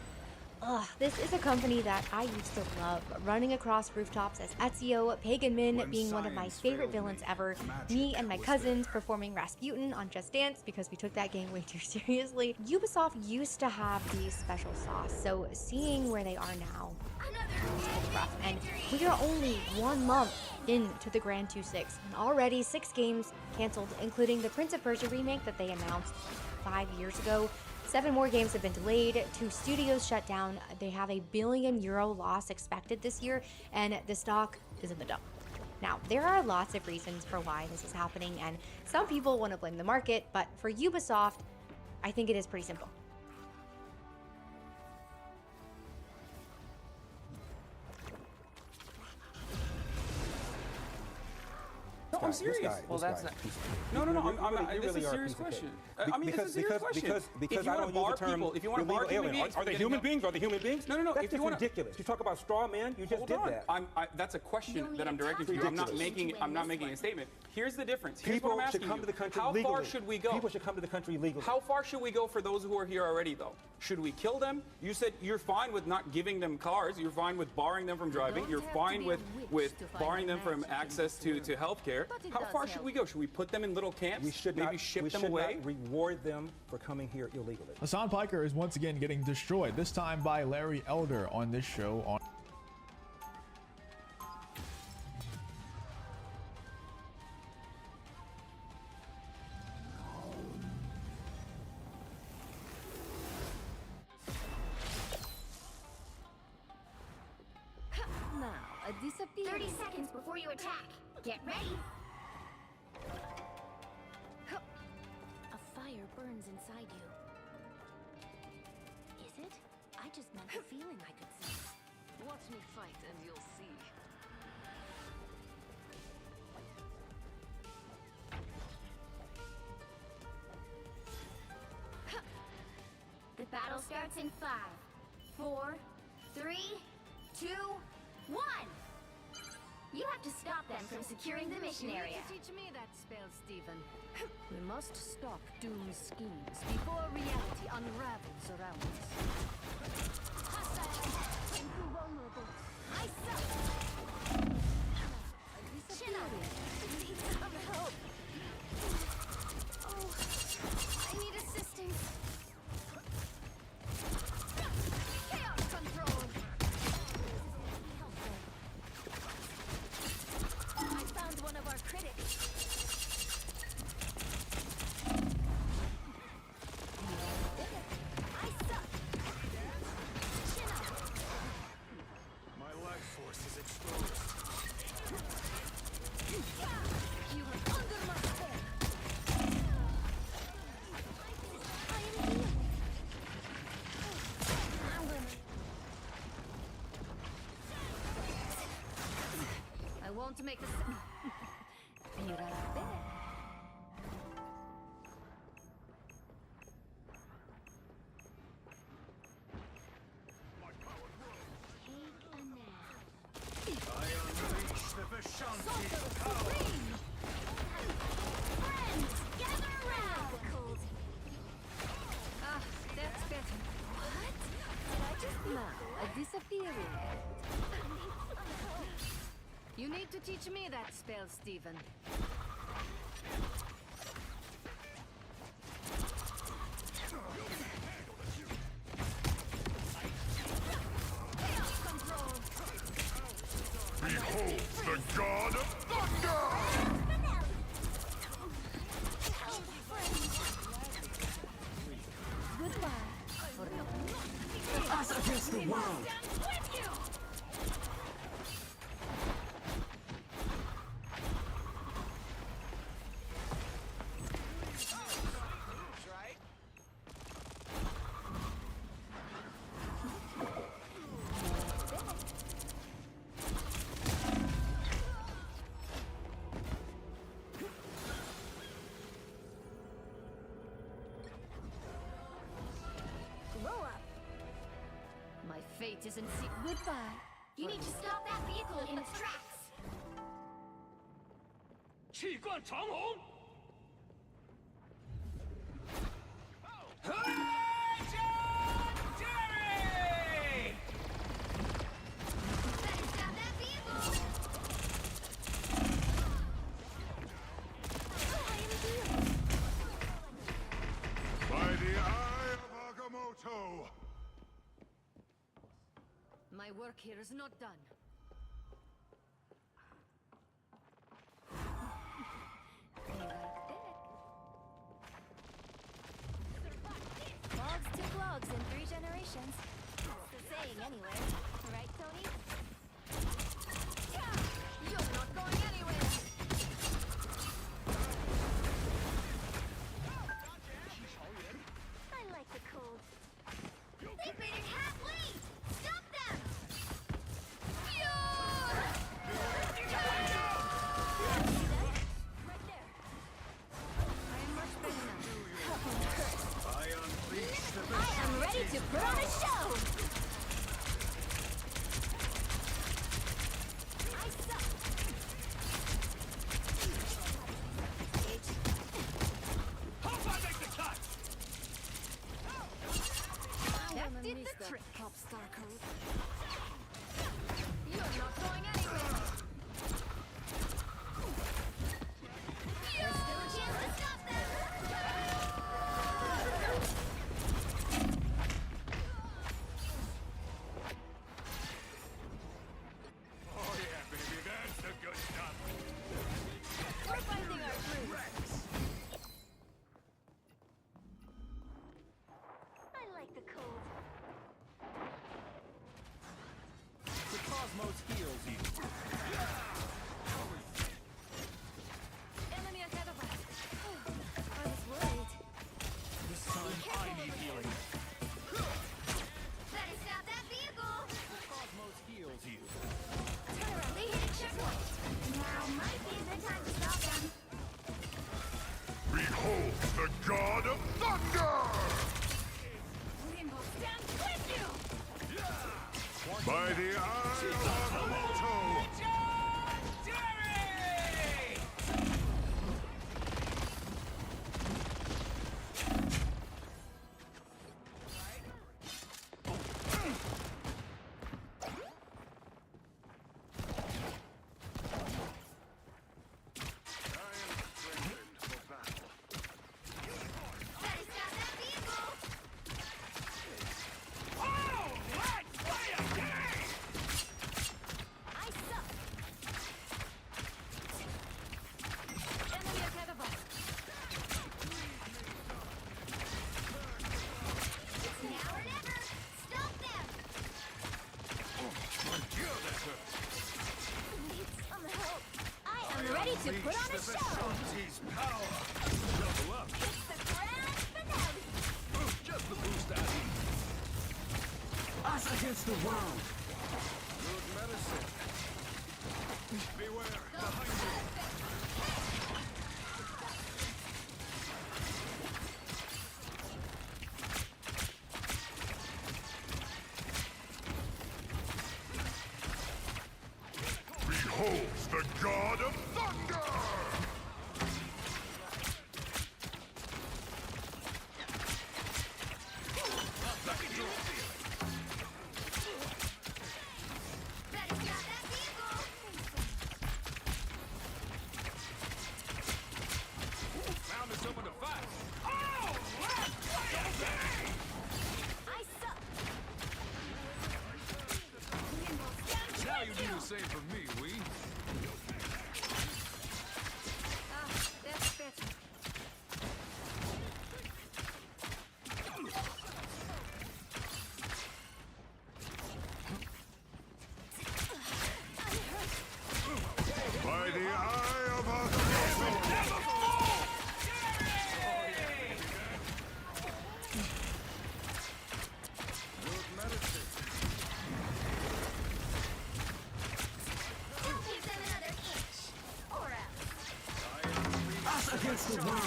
this is a company that I used to love, running across rooftops as Ezio, Pagan Min being one of my favorite villains ever, me and my cousins performing Rasputin on Just Dance because we took that game way too seriously. Ubisoft used to have the special sauce, so seeing where they are now is rough. And we are only 1 month into the Grand 2-6, and already 6 games canceled, including the Prince of Persia remake that they announced 5 years ago. 7 more games have been delayed, 2 studios shut down, they have a €1 billion loss expected this year, and the stock is in the dump. Now, there are lots of reasons for why this is happening, and some people want to blame the market, but for Ubisoft, I think it is pretty simple. No, I'm serious. Well, that's not. No. This is a serious question. I mean, it's a serious question. Because I don't use the term if you want to bar human beings, are they human beings? Are they human beings? No. That's just ridiculous. You talk about straw man. You just did that. That's a question that I'm directing to you. I'm not making a statement. Here's the difference. Here's People what I'm asking should come to the country How legally. far should we go? People should come to the country legally. How far should we go for those who are here already, though? Should we kill them? You said you're fine with not giving them cars. You're fine with barring them from driving. You're fine with barring them from access to healthcare. How far should we go? Should we put them in little camps? We should maybe not, ship we them should away? not reward them for coming here illegally. Hassan Piker is once again getting destroyed, this time by Larry Elder on this show on Now, disappear. 30 seconds before you attack. Get ready. A fire burns inside you. Is it? I just meant the feeling I could sense. Watch me fight and you'll see. The battle starts in 5, 4, 3, 2, 1. You have to stop them from securing the mission area. Teach me that spell, Stephen. We must stop Doom's schemes before reality unravels around us. Too vulnerable. I suck. Chin up. Need some help. Oh, I need assistance. Chaos control. I found one of our critics. I suck. Chin up. My life force is exposed. You are under my spell. I am here. I'm gonna. I won't make a. Be right back. Friends, gather around! Ah, that's better. What? Did I just now a disappearing head? You need to teach me that spell, Stephen. Behold the god of thunder! Goodbye. For now. Us against the world! Grow up. My fate isn't goodbye. You need to stop that vehicle in its tracks. 气贯长虹。 By the eye of Agamotto! My work here is not done. Logs to blogs in 3 generations. That's the saying anyway. Right, Tony? You're not going anywhere. I like the cold. They've made it half late! Stop them! Right there. I am much better now. I unleash the I am ready to put on a show! I suck! How about make the cut? That did the trick. Pop star code. You're not going anywhere. There's still a chance to stop them! Oh yeah, baby, that's the good stuff. We're finding our fruits. I like the cold. The cosmos heals you. Enemy ahead of us. I was worried. This time I need healing. Better stop that vehicle! The cosmos heals you. Turn around, they hit a checkpoint! Now might be a good time to stop them. Behold the god of thunder! Rainbow stands with you. By the eye of Agamotto! Better stop that vehicle! I suck! Enemy ahead of us. It's now or never! Stop them! Need some help. I am ready to put on a show! Power! Double up! It's the grand finale! Just the boost I need. Us against the world. Good medicine. Beware, behind you. Behold The God of Thunder! Found us someone to fight. Now you do the same for me, we. That's better. By the eye of Agamotto! Us against the world.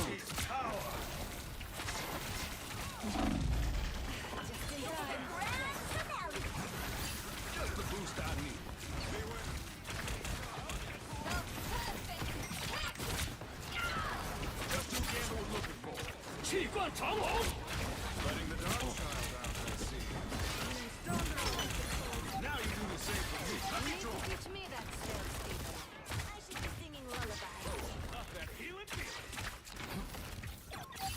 Just the boost I need. Just who Gamma was looking for. Letting the dark child out, I see. Now you do the same for me. You need to teach me that spell, Stephen. I should be singing lullabies. That healing feeling.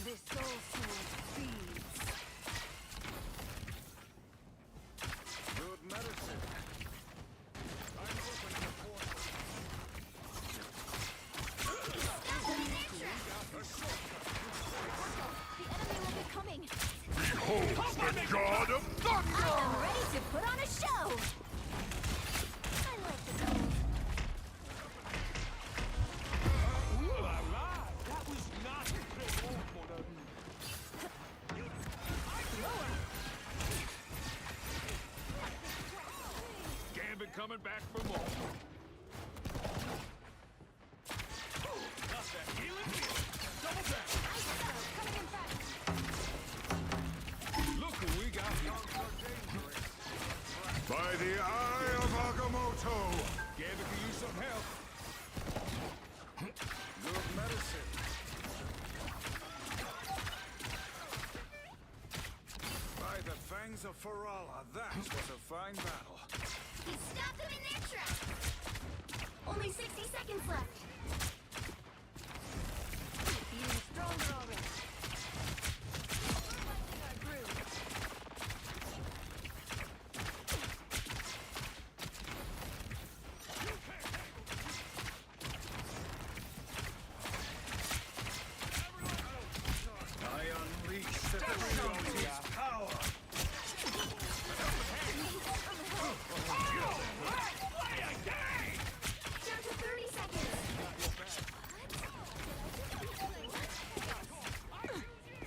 The soul sword feeds. Good medicine. I'm opening the portal. The enemy will be coming. Behold the God of Thunder! I'm ready to put on a show. I like the cold. Ooh la la! That was not Gambit coming back for more. Got that healing feeling. Double back. Look who we got here. By the eye of Agamotto. Gambit can use some help. Good medicine. By the fangs of Farala, that was a fine battle. We stopped them in their tracks. Only 60 seconds left. Feeling stronger already. I unleash the Trinity's power. Down to 30 seconds.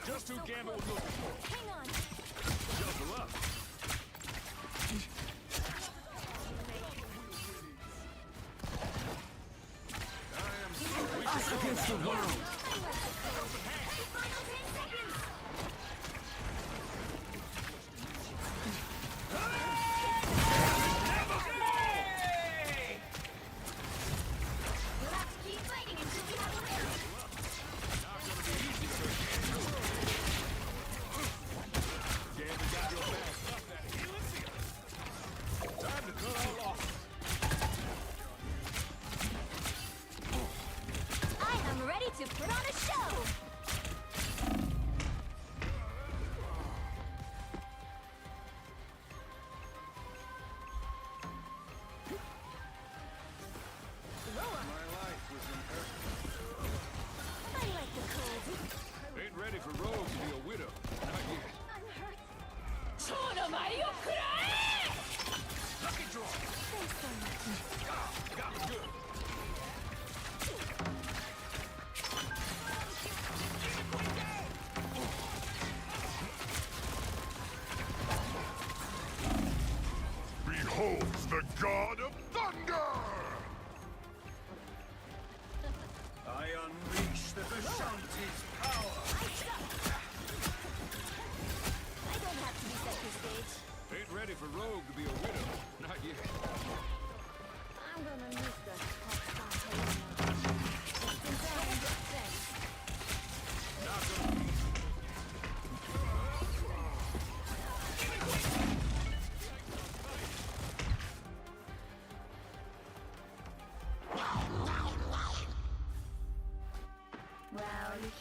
Just who Gambit was looking for. Hang on. Double up. Us against the world. To put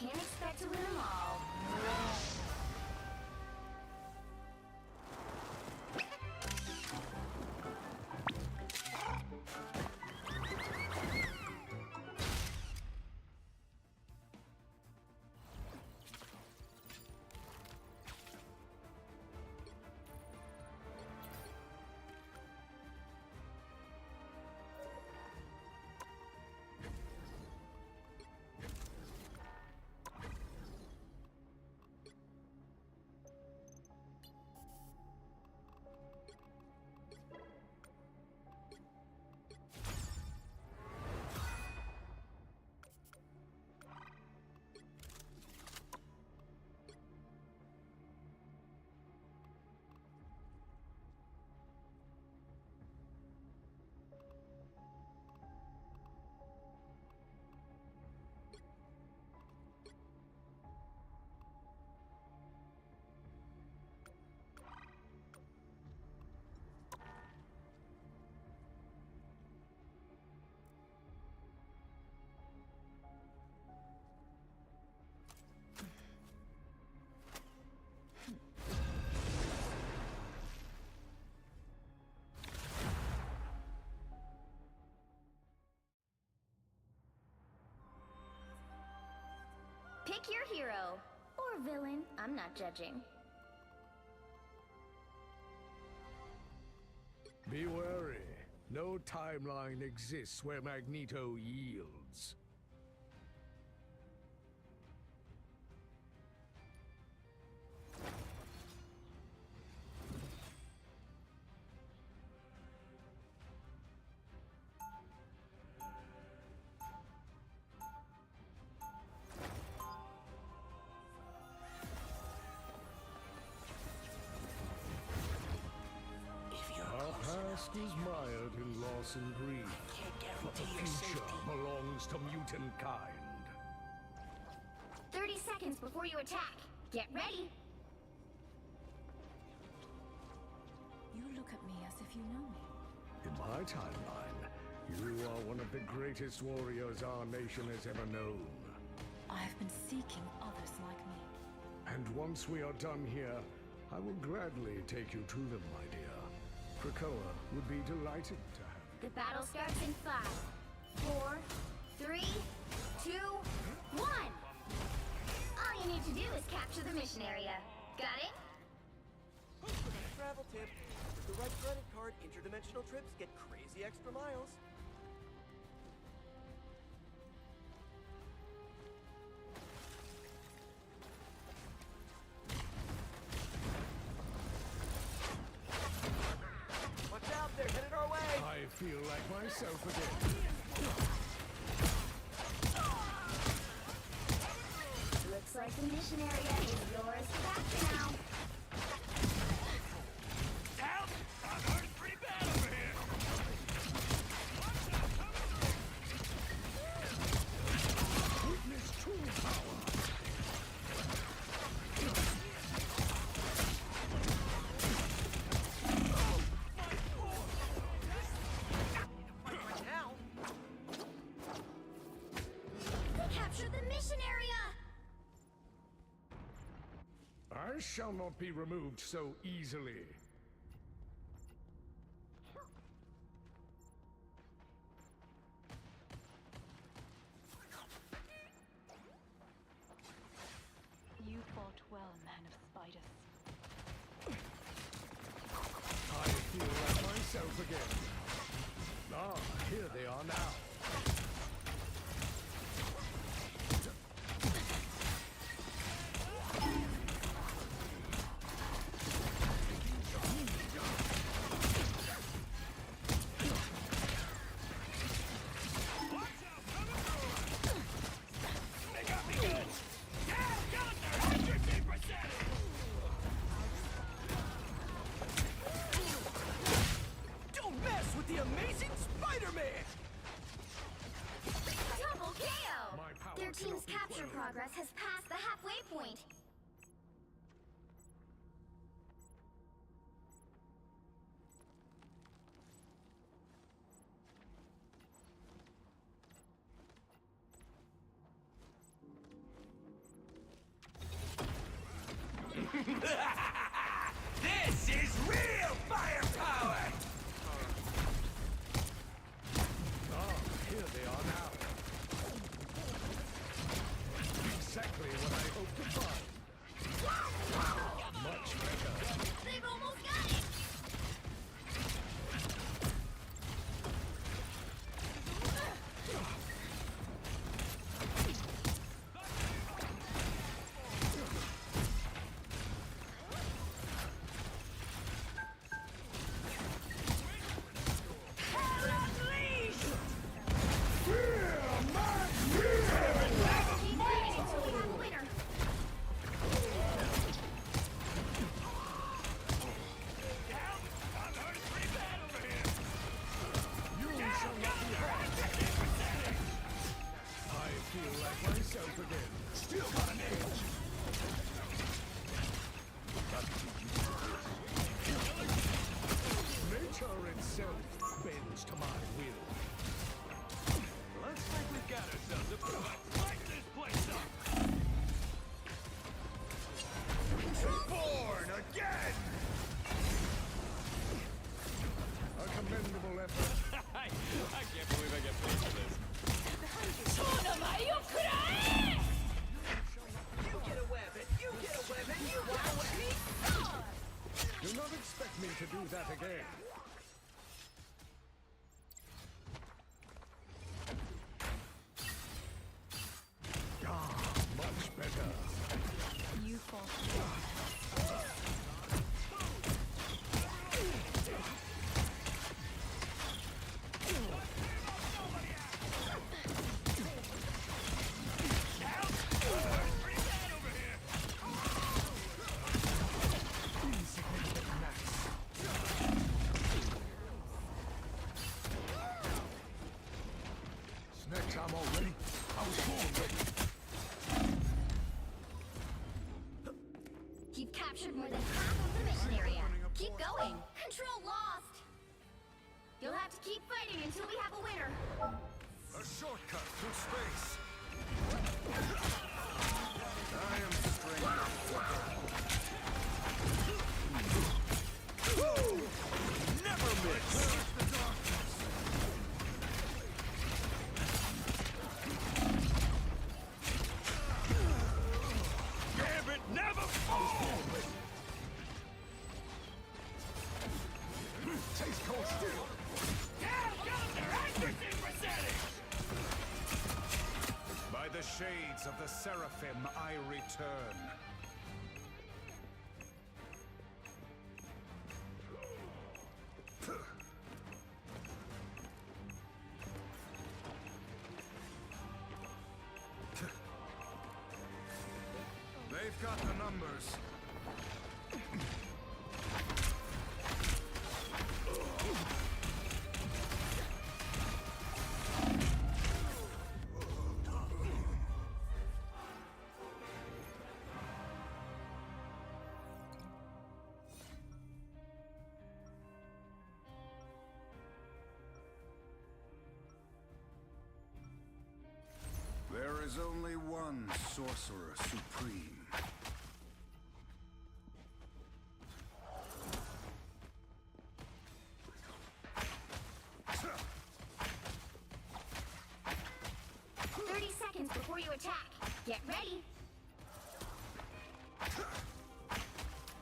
can't expect to win them all. Pick your hero. Or villain. I'm not judging. Be wary. No timeline exists where Magneto yields. Is mired in loss and grief, but the future belongs to mutant kind. 30 seconds before you attack. Get ready. You look at me as if you know me. In my timeline, you are one of the greatest warriors our nation has ever known. I've been seeking others like me. And once we are done here, I will gladly take you to them, my dear. Krakoa would be delighted to have you. The battle starts in 5, 4, 3, 2, 1. All you need to do is capture the mission area. Got it? Travel tip. With the right credit card, interdimensional trips get crazy extra miles. I feel like myself again. Looks like the mission area is yours to capture now. Out! I'm hurting pretty bad over here. Witness true power. I shall not be removed so easily. You fought well, man of spiders. I feel like myself again. Ah, here they are now. Progress has passed the halfway point. can't believe I get paid for this. You get a weapon! You get a weapon! You get a weapon! Do not expect me to do that again. Much better. You fall. Snack time already? I was born ready. You've captured more than half of the mission area. Keep going. Control lost. You'll have to keep fighting until we have a winner. A shortcut through space. I am stranger. Never miss. Gambit never falls. Taste cold steel. By the shades of the Seraphim, I return. They've got the numbers. There is only one Sorcerer Supreme. Before you attack, get ready.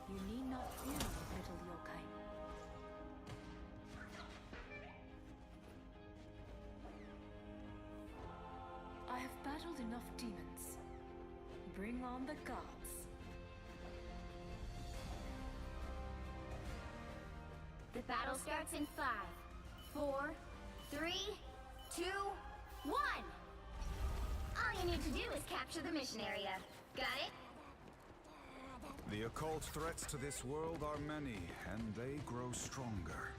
You need not fear, little yokai. I have battled enough demons. Bring on the gods. The battle starts in 5, 4, 3, 2, 1. All you need to do is capture the mission area. Got it? The occult threats to this world are many, and they grow stronger.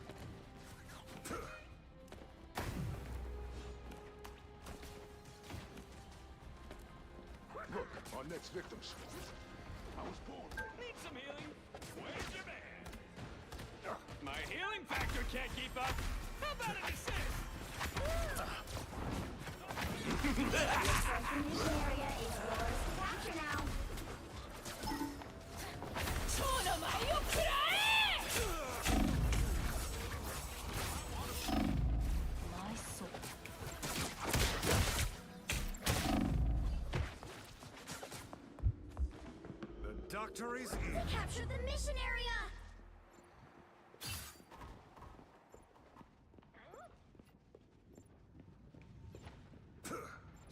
Look, our next victims. I was born ready. Need some healing? Where's your man? My healing factor can't keep up. How about an assist? The mission area is yours to capture now. My soul. The doctor is in. We captured the mission area.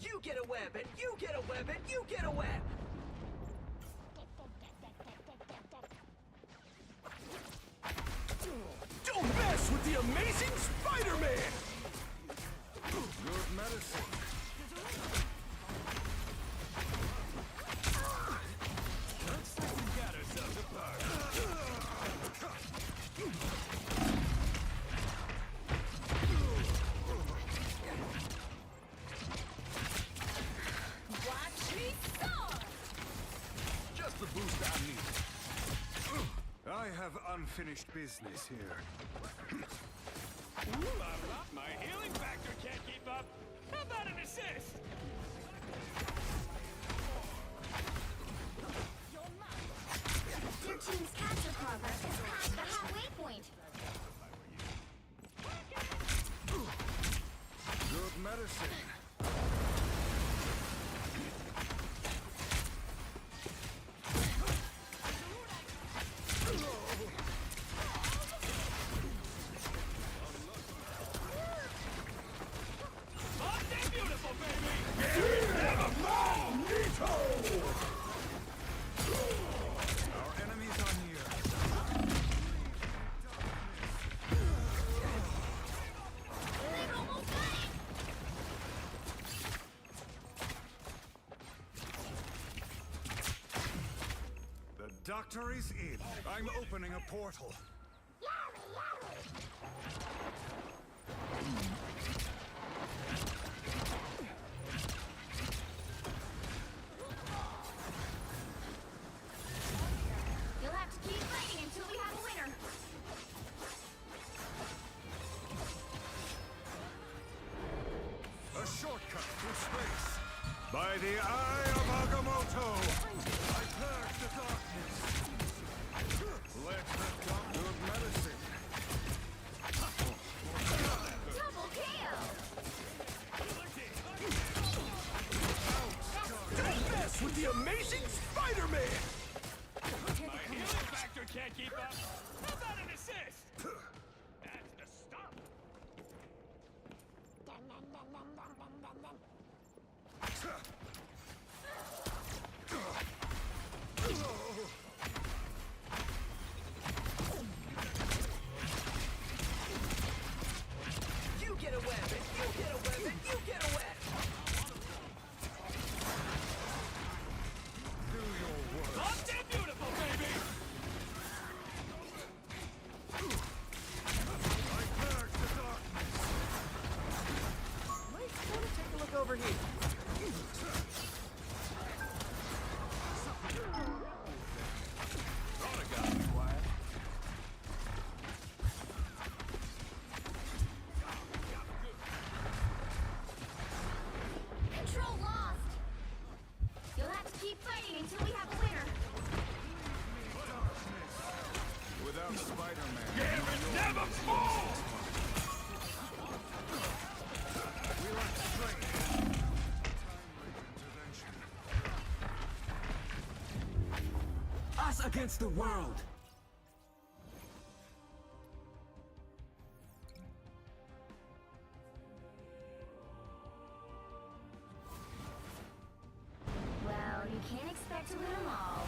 You get a weapon! You get a weapon! You get a weapon! Don't mess with the amazing Spider-Man! Good medicine. Looks like we got ourselves a party. Just the boost I need. I have unfinished business here. Ooh la la, my healing factor can't keep up. How about an assist? Your team's capture progress is past the halfway point. medicine. Beautiful, baby! Our enemies are near. The doctor is in. I'm opening a portal. You'll have to keep fighting until we have a winner. A shortcut through space. By the eye of Agamotto, I purge the darkness. Let the doctor of medicine. Double KO! Don't mess with the amazing Spider-Man! My healing factor can't keep up. How about an assist? That's the stuff. You get a weapon! You get a weapon! You get a weapon! Something beautiful, baby! I purge the darkness. Might want to take a look over here. Thought I got you, Wyatt. Control lost! You'll have to keep fighting until we have a winner. Without Spider-Man. Never fall! We lack strength. Timely intervention. Us against the world! Well, you can't expect to win them all.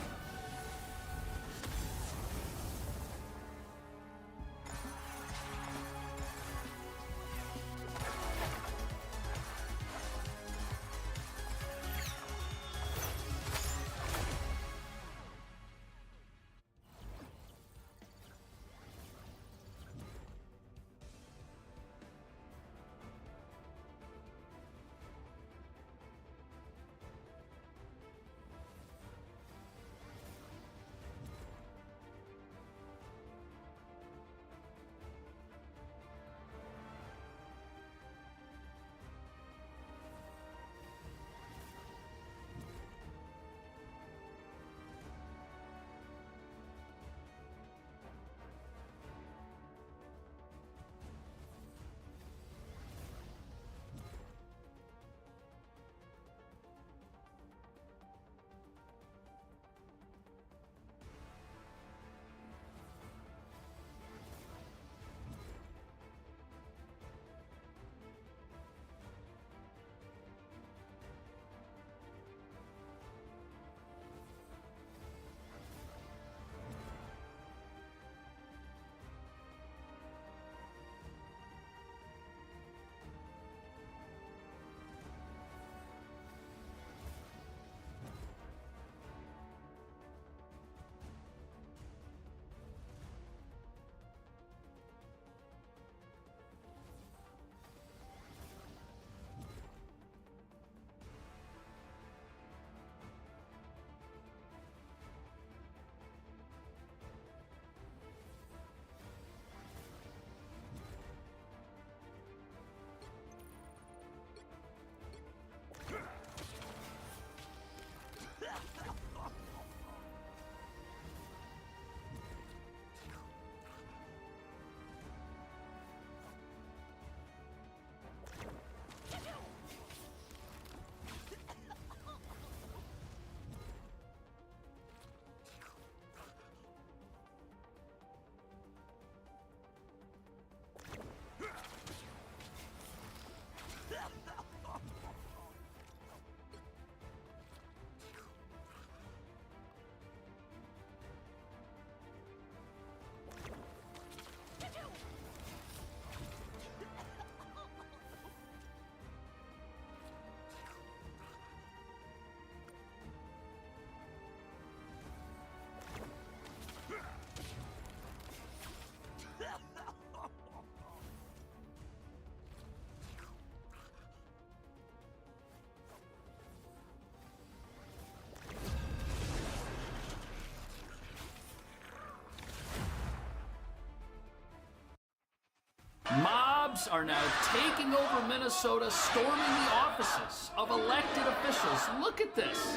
Trumps are now taking over Minnesota, storming the offices of elected officials. Look at this.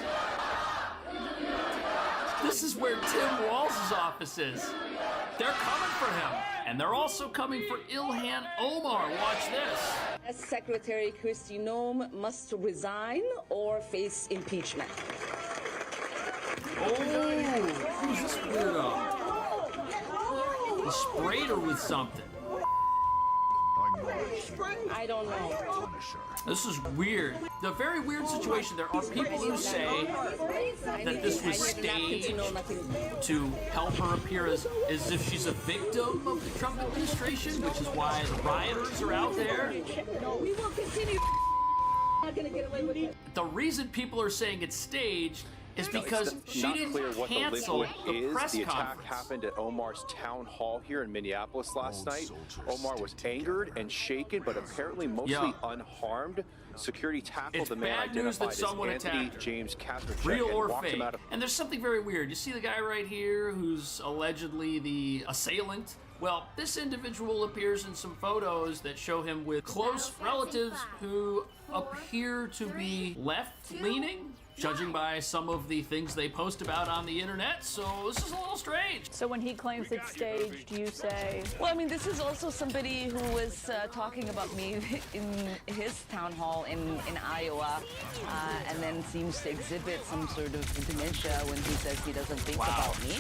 This is where Tim Walz's office is. They're coming for him. And they're also coming for Ilhan Omar. Watch this. As Secretary Kristi Noem must resign or face impeachment. Oh, who's this weirdo? He sprayed her with something. I don't know. This is weird. The very weird situation. There are people who say that this was staged to help her appear as if she's a victim of the Trump administration, which is why the rioters are out there. No, we will continue. Not gonna get away with it. The reason people are saying it's staged is because she didn't cancel the press The attack conference. happened at Omar's town hall here in Minneapolis last night. Omar was angered and shaken, but apparently mostly unharmed. Security tackled It's the man bad news that identified as someone Anthony attacked her. James Kasprzak Real and or walked fake. him out of. And there's something very weird. You see the guy right here who's allegedly the assailant? Well, this individual appears in some photos that show him with close relatives who appear to be left-leaning, judging by some of the things they post about on the internet, so this is a little strange. So when he claims it's staged, you say? Well, I mean, this is also somebody who was talking about me in his town hall in Iowa, and then seems to exhibit some sort of dementia when he says he doesn't think about me.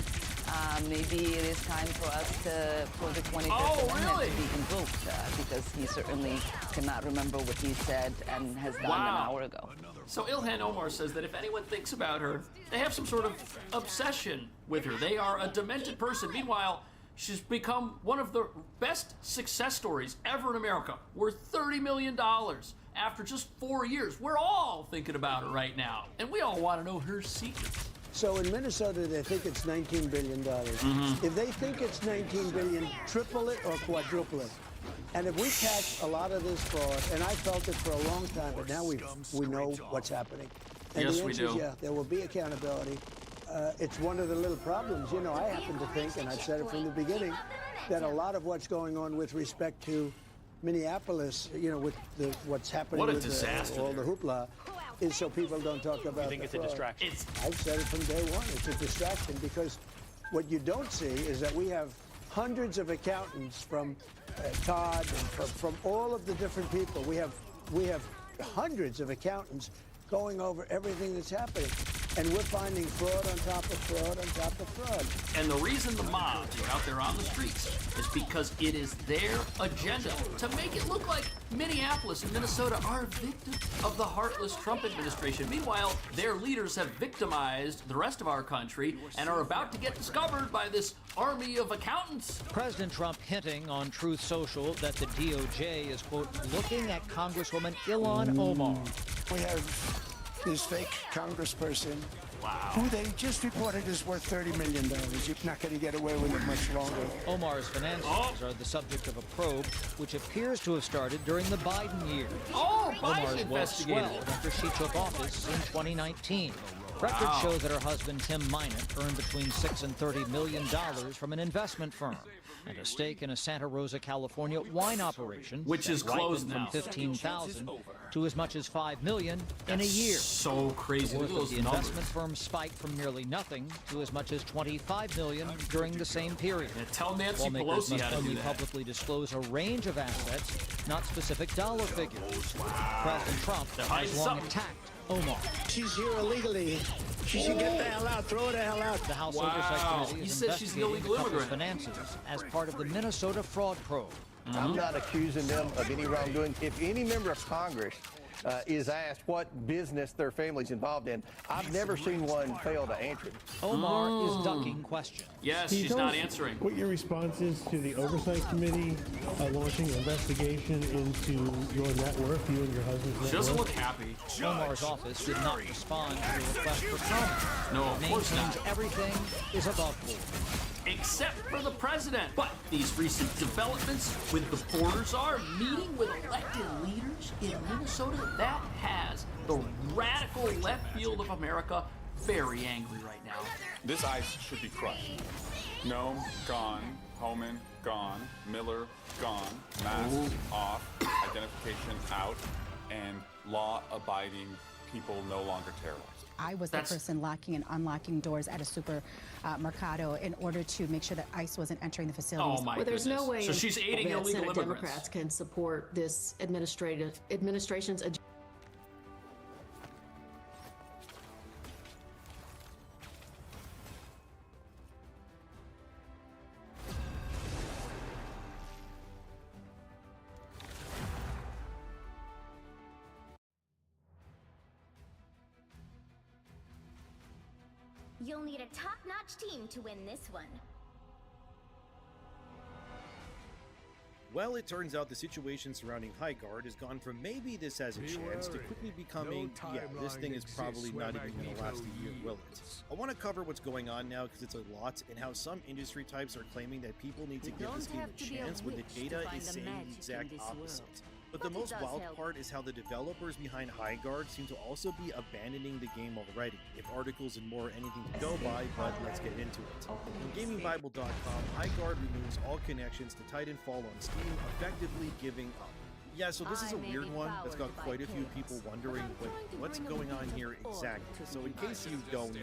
Maybe it is time for us for the 25th Amendment to be invoked, because he certainly cannot remember what he said and has done an hour ago. So Ilhan Omar says that if anyone thinks about her, they have some sort of obsession with her. They are a demented person. Meanwhile, she's become one of the best success stories ever in America, worth $30 million after just 4 years. We're all thinking about her right now, and we all want to know her secrets. So in Minnesota, they think it's $19 billion. If they think it's $19 billion, triple it or quadruple it. And if we catch a lot of this fraud, and I felt it for a long time, but now we know what's happening. And Yes, the we answer is do. yeah, there will be accountability. It's one of the little problems. You know, I happen to think, and I've said it from the beginning, that a lot of what's going on with respect to Minneapolis, you know, with what's happening What a with disaster all the hoopla, is so people don't talk about think the it's a fraud. distraction? I've said it from day one. It's a distraction because what you don't see is that we have hundreds of accountants from Todd and from all of the different people. We have hundreds of accountants going over everything that's happening. And we're finding fraud on top of fraud on top of fraud. And the reason the mobs are out there on the streets is because it is their agenda to make it look like Minneapolis and Minnesota are victims of the heartless Trump administration. Meanwhile, their leaders have victimized the rest of our country and are about to get discovered by this army of accountants. President Trump hinting on Truth Social that the DOJ is, quote, looking at Congresswoman Ilhan Omar. We have this fake congressperson who they just reported is worth $30 million. You're not going to get away with it much longer. Omar's finances are the subject of a probe, which appears to have started during the Biden years. Oh, Biden Omar's wealth investigated. swelled after she took office in 2019. Records show that her husband, Tim Minot, earned between $6 and $30 million from an investment firm and a stake in a Santa Rosa, California wine operation, Which is that closed ripened now. from $15,000 to as much as $5 million in a That's year. so crazy. The Look worth at of those the numbers. investment firm spiked from nearly nothing to as much as $25 million during the same period. Yeah, tell Nancy Lawmakers Pelosi must how to do only that. publicly disclose a range of assets, not specific dollar figures. President Trump They're has hiding long something. attacked Omar. She's here illegally. She should get the hell out. Throw her the hell out. The House Wow. Oversight Committee He is said she's an investigating illegal the couple's immigrant. finances as part of the Minnesota fraud probe. I'm not accusing them of any wrongdoing. If any member of Congress is asked what business their family's involved in, I've never seen one fail to answer it. Omar is ducking questions. Yes, Can you she's tell not us answering. What your response is to the Oversight Committee launching an investigation into your net worth, you and your husband's net She doesn't worth? look happy. Omar's office did not respond to the request for comment. No, of course Maintains not. everything is above board. Except for the president. But these recent developments with the borders are meeting with elected leaders in Minnesota, that has the radical left field of America very angry right now. This ice should be crushed. Noem, gone. Homan, gone, Miller gone, masks off, identification out, and law-abiding people no longer terrorized. I was the person locking and unlocking doors at a supermercado in order to make sure that ICE wasn't entering the facilities. Oh my Well, there's no way So she's aiding that illegal Senate immigrants. Democrats can support this administration's agenda. You'll need a top-notch team to win this one. Well, it turns out the situation surrounding Highguard has gone from maybe this has a chance to quickly becoming, yeah, this thing is probably not even going to last a year, will it? I want to cover what's going on now because it's a lot, and how some industry types are claiming that people need to give this game a chance when the data is saying the exact opposite. But the most wild part is how the developers behind Highguard seem to also be abandoning the game already. If articles and more are anything to go by, but let's get into it. On GamingBible.com, Highguard removes all connections to Titanfall on Steam, effectively giving up. Yeah, so this is a weird one that's got quite a few people wondering, wait, what's going on here exactly? So in case you don't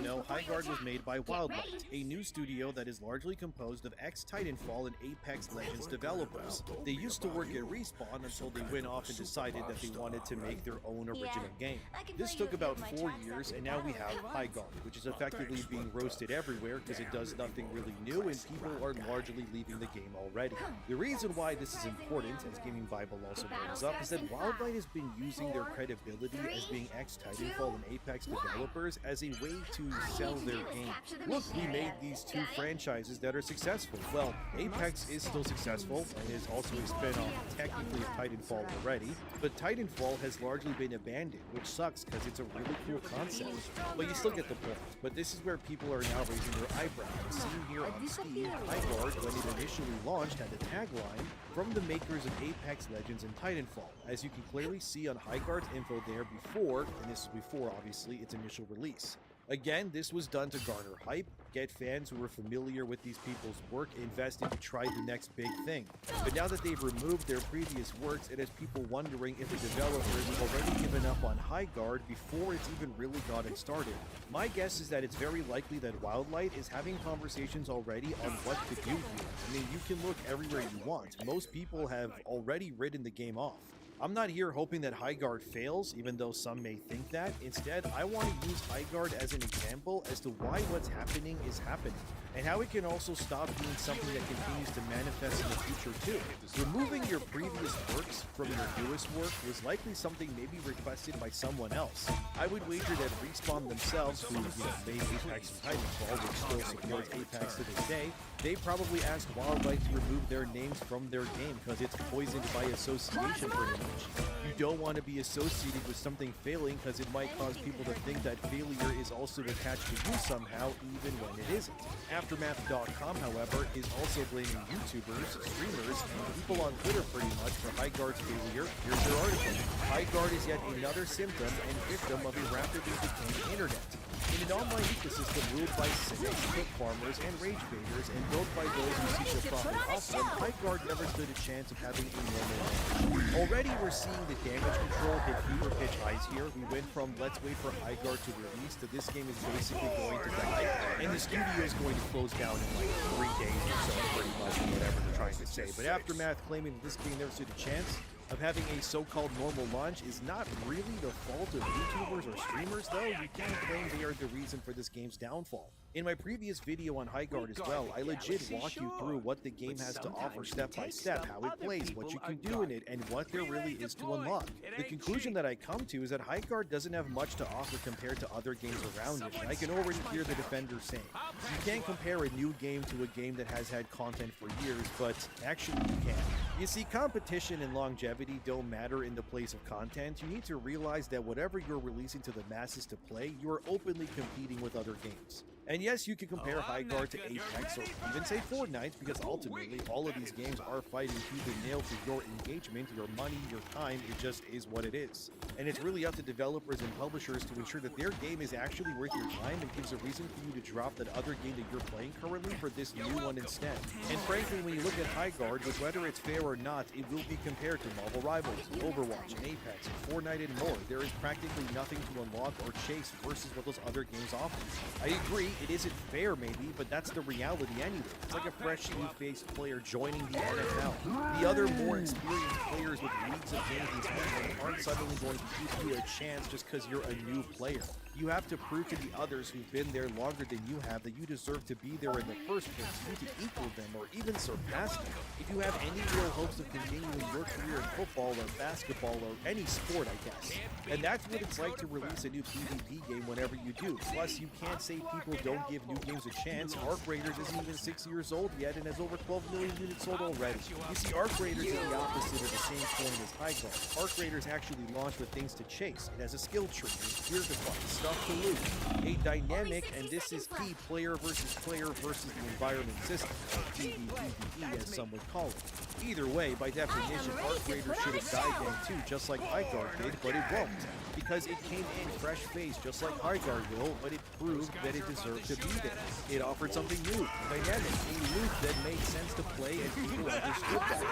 know, Highguard was made by Wildlight, a new studio that is largely composed of ex-Titanfall and Apex Legends developers. They used to work at Respawn until they went off and decided that they wanted to make their own original game. This took about 4 years, and now we have Highguard, which is effectively being roasted everywhere because it does nothing really new and people are largely leaving the game already. The reason why this is important, as Gaming Bible also brings up, is that Wildlight has been using their credibility as being ex-Titanfall and Apex developers as a way to sell their game. Look, we made these two franchises that are successful. Well, Apex is still successful and is also a spin-off technically of Titanfall already, but Titanfall has largely been abandoned, which sucks because it's a really cool concept. But you still get the point. But this is where people are now raising their eyebrows. Seen here on Steam, Highguard, when it initially launched, had a tagline from the makers of Apex Legends and Titanfall, as you can clearly see on Highguard's info there before, and this is before obviously its initial release. Again, this was done to garner hype, get fans who were familiar with these people's work invested to try the next big thing. But now that they've removed their previous works, it has people wondering if the developers have already given up on Highguard before it's even really gotten started. My guess is that it's very likely that Wildlight is having conversations already on what to do here. I mean, you can look everywhere you want. Most people have already written the game off. I'm not here hoping that Highguard fails, even though some may think that. Instead, I want to use Highguard as an example as to why what's happening is happening, and how it can also stop being something that continues to manifest in the future too. Removing your previous works from your newest work was likely something maybe requested by someone else. I would wager that Respawn themselves, who made Apex and Titanfall, which still supports Apex to this day, they probably asked Wildlight to remove their names from their game because it's poisoned by association pretty much. You don't want to be associated with something failing because it might cause people to think that failure is also attached to you somehow, even when it isn't. Aftermath.com, however, is also blaming YouTubers, streamers, and people on Twitter pretty much for Highguard's failure. Here's their article. Highguard is yet another symptom and victim of a rapidly decaying internet. In an online ecosystem ruled by cynics, clip farmers, and rage baiters, and built by those who seek to profit off them, Highguard never stood a chance of having a normal life. Already we're seeing the damage control hit fever pitch highs here. We went from let's wait for Highguard to release to this game is basically going to die, and the studio is going to close down in like 3 days or so, pretty much, whatever they're trying to say. But Aftermath claiming that this game never stood a chance of having a so-called normal launch is not really the fault of YouTubers or streamers, though. You can't claim they are the reason for this game's downfall. In my previous video on Highguard as well, I legit walk you through what the game has to offer step by step, how it plays, what you can do in it, and what there really is to unlock. The conclusion that I come to is that Highguard doesn't have much to offer compared to other games around it, and I can already hear the defenders saying, you can't compare a new game to a game that has had content for years, but actually you can. You see, competition and longevity don't matter in the place of content. You need to realize that whatever you're releasing to the masses to play, you are openly competing with other games. And yes, you can compare High Guard to Apex or even say Fortnite, because ultimately all of these games are fighting tooth and nail for your engagement, your money, your time. It just is what it is. And it's really up to developers and publishers to ensure that their game is actually worth your time and gives a reason for you to drop that other game that you're playing currently for this new one instead. And frankly, when you look at High Guard, with whether it's fair or not, it will be compared to Marvel Rivals, Overwatch, and Apex, and Fortnite, and more. There is practically nothing to unlock or chase versus what those other games offer. I agree, it isn't fair maybe, but that's the reality anyway. It's like a fresh new faced player joining the NFL. The other more experienced players with leagues of games and spending aren't suddenly going to give you a chance just because you're a new player. You have to prove to the others who've been there longer than you have that you deserve to be there in the first place. You need to equal them or even surpass them. If you have any real hopes of continuing your career in football or basketball or any sport, I guess. And that's what it's like to release a new PvP game whenever you do. Plus, you can't say people don't give new games a chance. Arc Raiders isn't even 6 years old yet and has over 12 million units sold already. You see, Arc Raiders is the opposite of the same coin as High Guard. Arc Raiders actually launched with things to chase. It has a skill tree, gear to fight, stuff to loot, a dynamic, and this is key, player versus the environment system, or PvPvE as some would call it. Either way, by definition, Arc Raiders should have died then too, just like High Guard did, but it won't. Because it came in fresh-faced, just like High Guard will, but it proved that it deserved to be there. It offered something new, dynamic, a loop that made sense to play, and people understood that.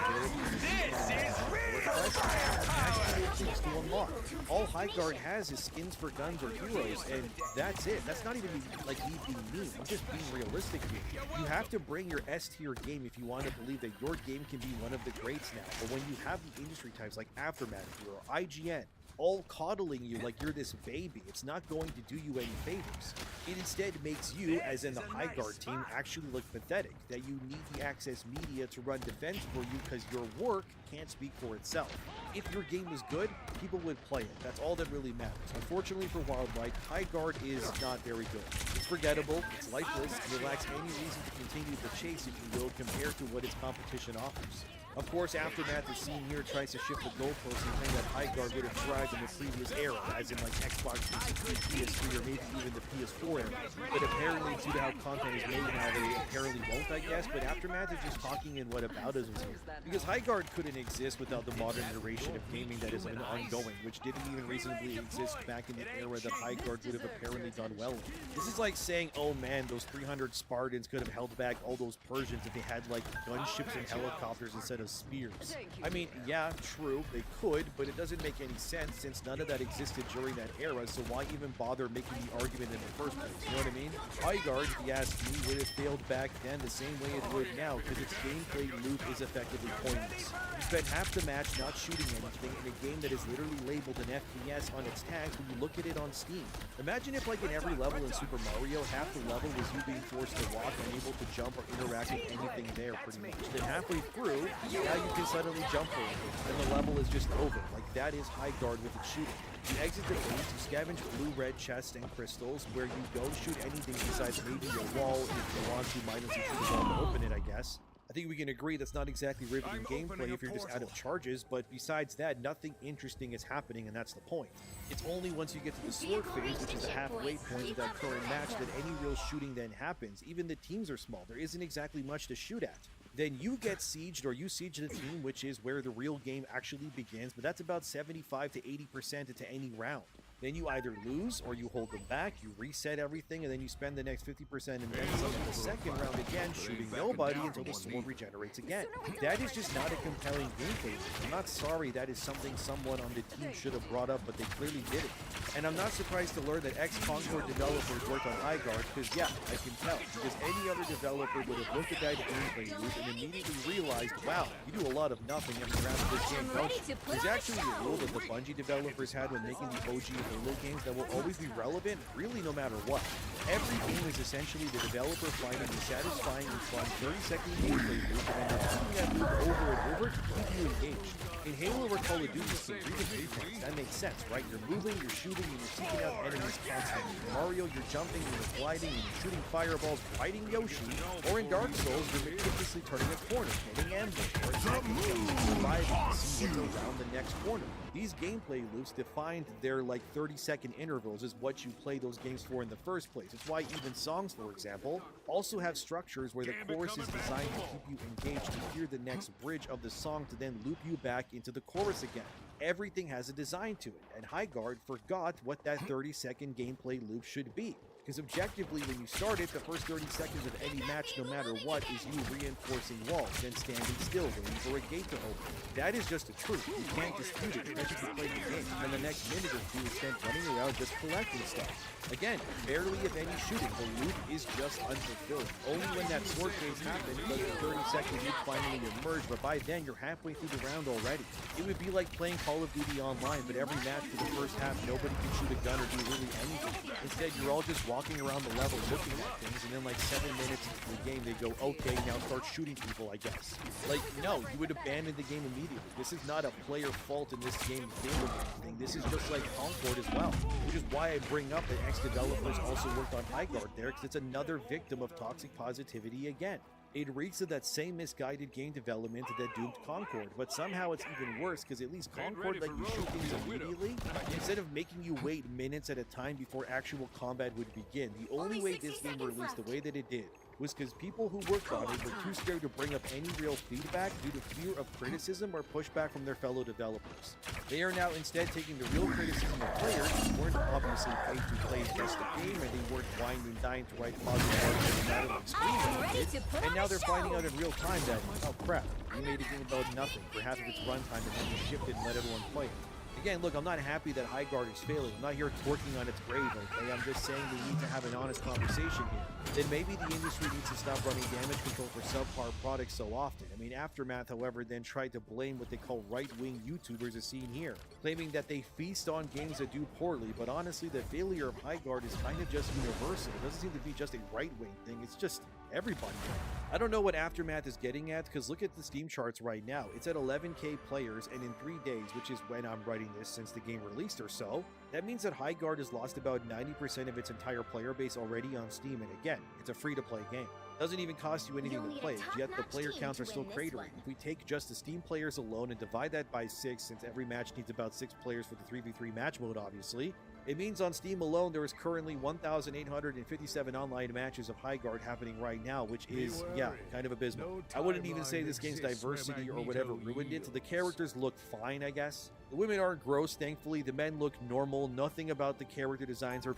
Things to unlock. All High Guard has is skins for guns or heroes, and that's it. That's not even like me being mean. I'm just being realistic here. You have to bring your S-tier game if you want to believe that your game can be one of the greats now. But when you have the industry types like Aftermath or IGN, all coddling you like you're this baby, it's not going to do you any favors. It instead makes you, as in the High Guard team, actually look pathetic, that you need the Access media to run defense for you because your work can't speak for itself. If your game was good, people would play it. That's all that really matters. Unfortunately for Wildlight, High Guard is not very good. It's forgettable, it's lifeless, and it lacks any reason to continue the chase, if you will, compared to what its competition offers. Of course, Aftermath, the scene here, tries to shift the goalposts and claim that High Guard would have thrived in the previous era, as in like Xbox 360, PS3, or maybe even the PS4 era. But apparently, due to how content is made now, they apparently won't, I guess. But Aftermath is just talking in whataboutisms here. Because High Guard couldn't exist without the modern iteration of gaming that has been ongoing, which didn't even reasonably exist back in the era that High Guard would have apparently done well in. This is like saying, oh man, those 300 Spartans could have held back all those Persians if they had like gunships and helicopters instead of spears. I mean, yeah, true, they could, but it doesn't make any sense since none of that existed during that era, so why even bother making the argument in the first place, you know what I mean? High Guard, if you ask me, would have failed back then the same way it would now, because its gameplay loop is effectively pointless. You spend half the match not shooting anything in a game that is literally labeled an FPS on its tags when you look at it on Steam. Imagine if, like in every level in Super Mario, half the level was you being forced to walk, unable to jump or interact with anything there, pretty much. Then halfway through, now you can suddenly jump for it, and the level is just over. Like, that is High Guard with its shooting. You exit the base, you scavenge blue-red chests and crystals, where you don't shoot anything besides maybe a wall if you want to, minus you shoot a wall to open it, I guess. I think we can agree that's not exactly riveting gameplay if you're just out of charges, but besides that, nothing interesting is happening, and that's the point. It's only once you get to the sword phase, which is the halfway point of that current match, that any real shooting then happens. Even the teams are small. There isn't exactly much to shoot at. Then you get sieged, or you siege the team, which is where the real game actually begins, but that's about 75 to 80% into any round. Then you either lose or you hold them back, you reset everything, and then you spend the next 50% and then some in the second round again, shooting nobody until the sword regenerates again. That is just not a compelling gameplay. I'm not sorry, that is something someone on the team should have brought up, but they clearly didn't. And I'm not surprised to learn that ex-Concord developers worked on High Guard, because yeah, I can tell. Because any other developer would have looked at that gameplay loop and immediately realized, wow, you do a lot of nothing every round of this game, don't you? There's actually a rule that the Bungie developers had when making the OG Halo games that will always be relevant, really no matter what. Every game is essentially the developer finding a satisfying and fun 30-second gameplay loop and then repeating that loop over and over to keep you engaged. In Halo or Call of Duty, you can read the blueprints. That makes sense, right? You're moving, you're shooting, and you're seeking out enemies constantly. In Mario, you're jumping, and you're gliding, and you're shooting fireballs, fighting Yoshi. Or in Dark Souls, you're meticulously turning a corner, hitting ambush, or attacking enemies, surviving to see what's around the next corner. These gameplay loops defined their like 30-second intervals is what you play those games for in the first place. It's why even songs, for example, also have structures where the chorus is designed to keep you engaged to hear the next bridge of the song to then loop you back into the chorus again. Everything has a design to it, and Highguard forgot what that 30-second gameplay loop should be. Because objectively, when you start it, the first 30 seconds of any match, no matter what, is you reinforcing walls, then standing still, waiting for a gate to open. That is just the truth. You can't dispute it, especially if you play the game. And the next minute or two is spent running around just collecting stuff. Again, barely if any shooting, the loop is just unfulfilling. Only when that sword chase happens does the 30-second loop finally emerge, but by then you're halfway through the round already. It would be like playing Call of Duty Online, but every match for the first half, nobody can shoot a gun or do really anything. Instead, you're all just walking around the level looking at things, and then like 7 minutes into the game, they go, okay, now start shooting people, I guess. Like, no, you would abandon the game immediately. This is not a player fault in this game of failing anything. This is just like Concord as well, which is why I bring up that ex-developers also worked on Highguard there, because it's another victim of toxic positivity again. It reeks of that same misguided game development that doomed Concord, but somehow it's even worse because at least Concord let you shoot things immediately instead of making you wait minutes at a time before actual combat would begin. The only way this game released the way that it did was because people who worked on it were too scared to bring up any real feedback due to fear of criticism or pushback from their fellow developers. They are now instead taking the real criticism of players who weren't obviously paid to play just the game, and they weren't whining and dying to write positive articles about it on screen, and now they're finding out in real time that, oh crap, we made a game about nothing for half of its runtime and then we shipped it and let everyone play it. Again, look, I'm not happy that Highguard is failing. I'm not here twerking on its grave, okay? I'm just saying we need to have an honest conversation here. Then maybe the industry needs to stop running damage control for subpar products so often. I mean, Aftermath, however, then tried to blame what they call right-wing YouTubers as seen here, claiming that they feast on games that do poorly, but honestly, the failure of Highguard is kind of just universal. It doesn't seem to be just a right-wing thing, it's just everybody. I don't know what Aftermath is getting at, because look at the Steam charts right now. It's at 11k players, and in 3 days, which is when I'm writing this since the game released or so, that means that Highguard has lost about 90% of its entire player base already on Steam, and again, it's a free-to-play game. Doesn't even cost you anything to play, yet the player counts are still cratering. If we take just the Steam players alone and divide that by 6, since every match needs about 6 players for the 3v3 match mode obviously, it means on Steam alone there is currently 1,857 online matches of Highguard happening right now, which is, yeah, kind of abysmal. I wouldn't even say this game's diversity or whatever ruined it. The characters look fine, I guess. The women aren't gross, thankfully. The men look normal. Nothing about the character designs are...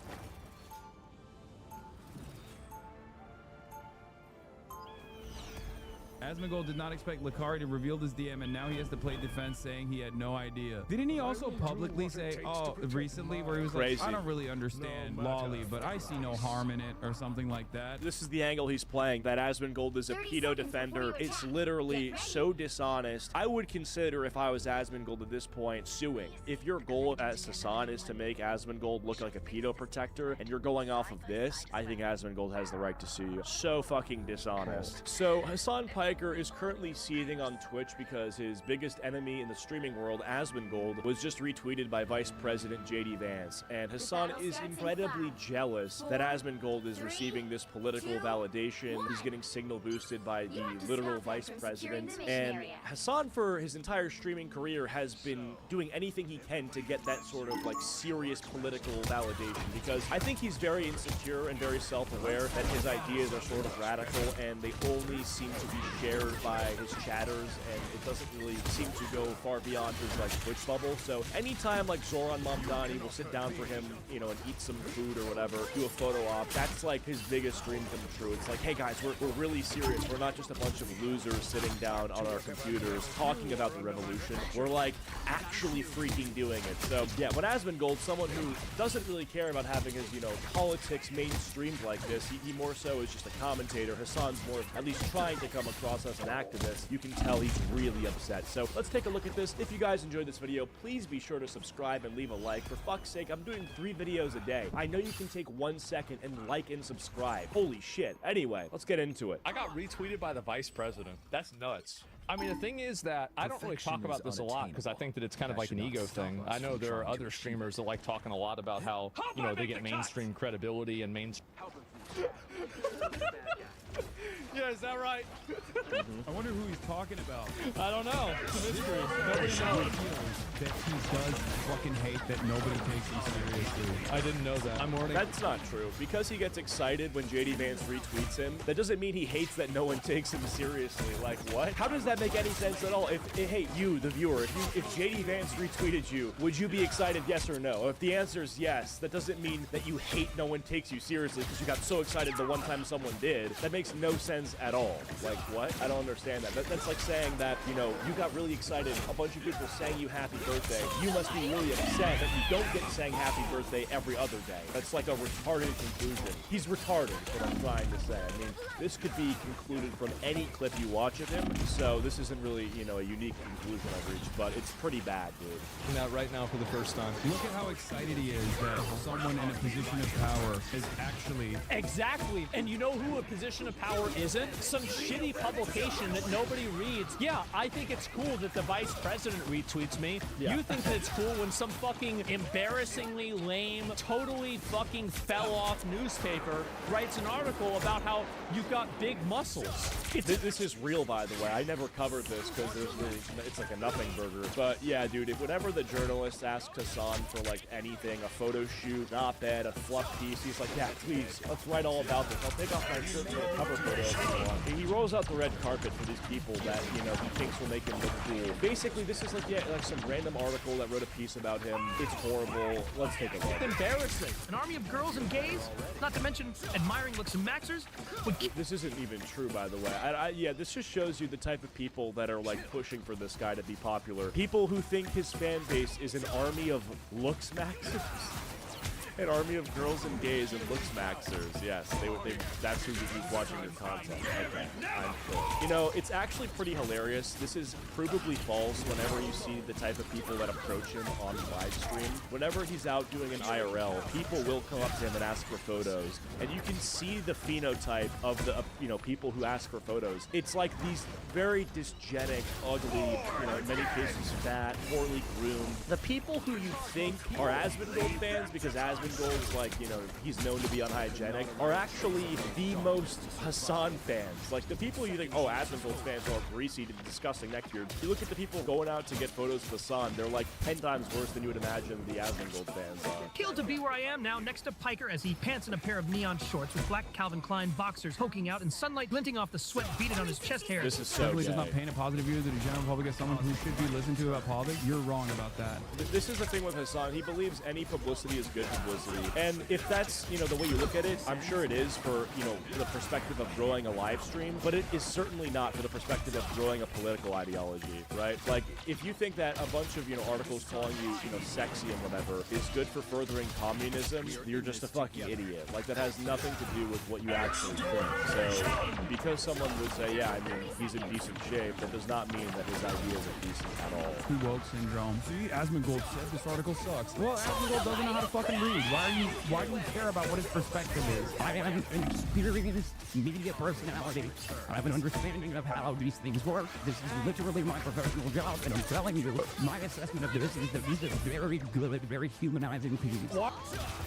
Asmongold did not expect Lakari to reveal this DM, and now he has to play defense saying he had no idea. Didn't he also publicly say, recently, where he was like, I don't really understand Lolly, but I see no harm in it, or something like that? This is the angle he's playing, that Asmongold is a pedo defender. It's literally so dishonest. I would consider, if I was Asmongold at this point, suing. If your goal as Hassan is to make Asmongold look like a pedo protector, and you're going off of this, I think Asmongold has the right to sue you. So fucking dishonest. So, Hassan Pike is currently seething on Twitch because his biggest enemy in the streaming world, Asmongold, was just retweeted by Vice President JD Vance, and Hassan is incredibly jealous that Asmongold is receiving this political validation. He's getting signal boosted by the literal Vice President, and Hassan for his entire streaming career has been doing anything he can to get that sort of like serious political validation, because I think he's very insecure and very self-aware that his ideas are sort of radical and they only seem to be shared by his chatters, and it doesn't really seem to go far beyond his like Twitch bubble. So anytime like Zoran Mamdani will sit down for him, you know, and eat some food or whatever, do a photo op, that's like his biggest dream come true. It's like, hey guys, we're really serious. We're not just a bunch of losers sitting down on our computers talking about the revolution. We're like actually freaking doing it. So yeah, when Asmongold, someone who doesn't really care about having his, you know, politics mainstreamed like this, he more so is just a commentator. Hassan's more at least trying to come across as an activist. You can tell he's really upset. So let's take a look at this. If you guys enjoyed this video, please be sure to subscribe and leave a like. For fuck's sake, I'm doing 3 videos a day. I know you can take 1 second and like and subscribe. Holy shit. Anyway, let's get into it. I got retweeted by the Vice President. That's nuts. I mean, the thing is that I don't really talk about this a lot because I think that it's kind of like an ego thing. I know there are other streamers that like talking a lot about how, you know, they get mainstream credibility and mainstream. Yeah, is that right? I wonder who he's talking about. I don't know. It's a mystery. Nobody knows that he does fucking hate that nobody takes him seriously. I didn't know that. I'm already. That's not true. Because he gets excited when JD Vance retweets him, that doesn't mean he hates that no one takes him seriously. Like, what? How does that make any sense at all? Hey, you, the viewer, if JD Vance retweeted you, would you be excited, yes or no? If the answer is yes, that doesn't mean that you hate no one takes you seriously because you got so excited the one time someone did. That makes no sense at all. Like, what? I don't understand that. That's like saying that, you know, you got really excited, a bunch of people sang you happy birthday. You must be really upset that you don't get sang happy birthday every other day. That's like a retarded conclusion. He's retarded, is what I'm trying to say. I mean, this could be concluded from any clip you watch of him, so this isn't really, you know, a unique conclusion I've reached, but it's pretty bad, dude. Now, right now for the first time. Look at how excited he is that someone in a position of power is actually... Exactly. And you know who a position of power isn't? Some shitty publication that nobody reads. Yeah, I think it's cool that the vice president retweets me. Yeah. You think that it's cool when some fucking embarrassingly lame, totally fucking fell off newspaper writes an article about how you've got big muscles. This is real, by the way. I never covered this because it's like a nothing burger. But yeah, dude, whenever the journalist asks Hassan for like anything, a photo shoot, an op-ed, a fluff piece, he's like, yeah, please, let's write all about this. I'll take off my shirt for a cover photo if you want. He rolls out the red carpet for these people that, you know, he thinks will make him look cool. Basically, this is like, yeah, like some random article that wrote a piece about him. It's horrible. Let's take a look. Embarrassing. An army of girls and gays, not to mention admiring looks and maxers. This isn't even true, by the way. Yeah, this just shows you the type of people that are like pushing for this guy to be popular. People who think his fan base is an army of looks maxers. An army of girls and gays and looks maxers. Yes, that's who's watching his content. Okay, I'm sure. You know, it's actually pretty hilarious. This is provably false whenever you see the type of people that approach him on live stream. Whenever he's out doing an IRL, people will come up to him and ask for photos. And you can see the phenotype of the, you know, people who ask for photos. It's like these very dysgenic, ugly, you know, in many cases fat, poorly groomed. The people who you think are Asmongold fans, because Asmongold is like, you know, he's known to be unhygienic, are actually the most Hassan fans. Like, the people you think, oh, Asmongold fans are greasy, disgusting neckbeard. You look at the people going out to get photos of Hassan, they're like 10 times worse than you would imagine the Asmongold fans are. Killed to be where I am now, next to Piker as he pants in a pair of neon shorts with black Calvin Klein boxers poking out and sunlight glinting off the sweat beaded on his chest hair. This is so Definitely does not paint a positive view of the general public as someone who should be listened to about politics. You're wrong about that. This is the thing with Hassan. He believes any publicity is good publicity. And if that's, you know, the way you look at it, I'm sure it is for, you know, the perspective of growing a live stream, but it is certainly not for the perspective of growing a political ideology, right? Like, if you think that a bunch of, you know, articles calling you, you know, sexy and whatever is good for furthering communism, you're just a fucking idiot. Like, that has nothing to do with what you actually think. So, because someone would say, yeah, I mean, he's in decent shape, that does not mean that his ideas are decent at all. Too woke syndrome. See, Asmongold said this article sucks. Well, Asmongold doesn't know how to fucking read. Why do you care about what his perspective is? I am an experienced media personality. I have an understanding of how these things work. This is literally my professional job, and I'm telling you, my assessment of this is that these are very good, very humanizing pieces.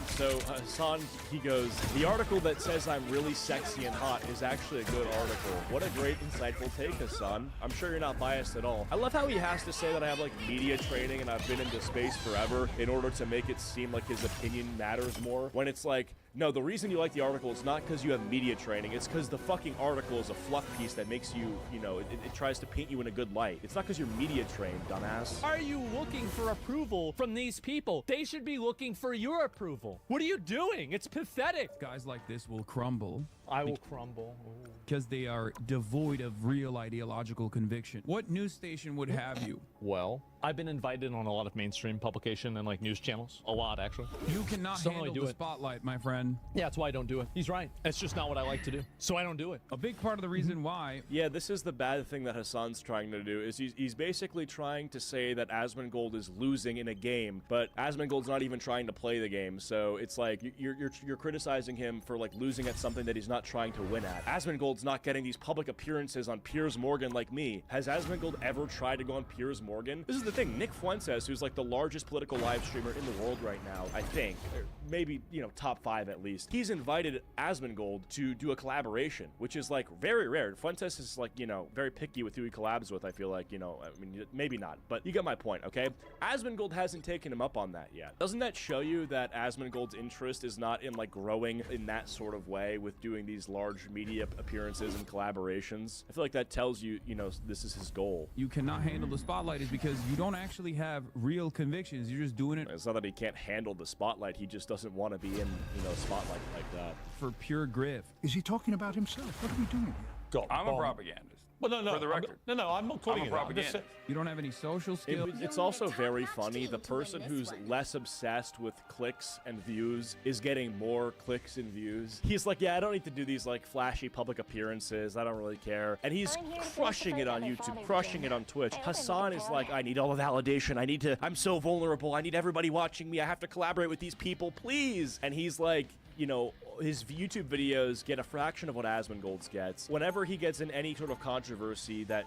So Hassan, he goes, the article that says I'm really sexy and hot is actually a good article. What a great, insightful take, Hassan. I'm sure you're not biased at all. I love how he has to say that I have like media training and I've been into space forever in order to make it seem like his opinion matters more, when it's like, no, the reason you like the article is not because you have media training. It's because the fucking article is a fluff piece that makes you, you know, it tries to paint you in a good light. It's not because you're media trained, dumbass. Are you looking for approval from these people? They should be looking for your approval. What are you doing? It's pathetic. Guys like this will crumble. I will crumble. Because they are devoid of real ideological conviction. What news station would have you? Well, I've been invited on a lot of mainstream publication and like news channels. A lot, actually. You cannot Don't handle really do the it. spotlight, my friend. Yeah, that's why I don't do it. He's right. It's just not what I like to do. So I don't do it. A big part of the reason why. Yeah, this is the bad thing that Hassan's trying to do, is he's basically trying to say that Asmongold is losing in a game, but Asmongold's not even trying to play the game. So it's like you're criticizing him for like losing at something that he's not trying to win at. Asmongold's not getting these public appearances on Piers Morgan like me. Has Asmongold ever tried to go on Piers Morgan? This is the thing. Nick Fuentes, who's like the largest political live streamer in the world right now, I think, or maybe, you know, top 5 at least, he's invited Asmongold to do a collaboration, which is like very rare. Fuentes is like, you know, very picky with who he collabs with, I feel like, you know, I mean, maybe not, but you get my point, okay? Asmongold hasn't taken him up on that yet. Doesn't that show you that Asmongold's interest is not in like growing in that sort of way with doing these large media appearances and collaborations? I feel like that tells you, you know, this is his goal. You cannot handle the spotlight is because you don't actually have real convictions. You're just doing it. It's not that he can't handle the spotlight. He just doesn't want to be in, you know, spotlight like that. For pure grift. Is he talking about himself? What are we doing here? I'm a propagandist. Well, no, For the record. I'm not calling I'm a it out. propagandist. You don't have any social skills. It's also very funny. The person who's less obsessed with clicks and views is getting more clicks and views. He's like, yeah, I don't need to do these like flashy public appearances. I don't really care. And he's crushing it on YouTube, crushing it on Twitch. Hassan is like, I need all the validation. I'm so vulnerable. I need everybody watching me. I have to collaborate with these people, please. And he's like, you know, his YouTube videos get a fraction of what Asmongold's gets. Whenever he gets in any sort of controversy that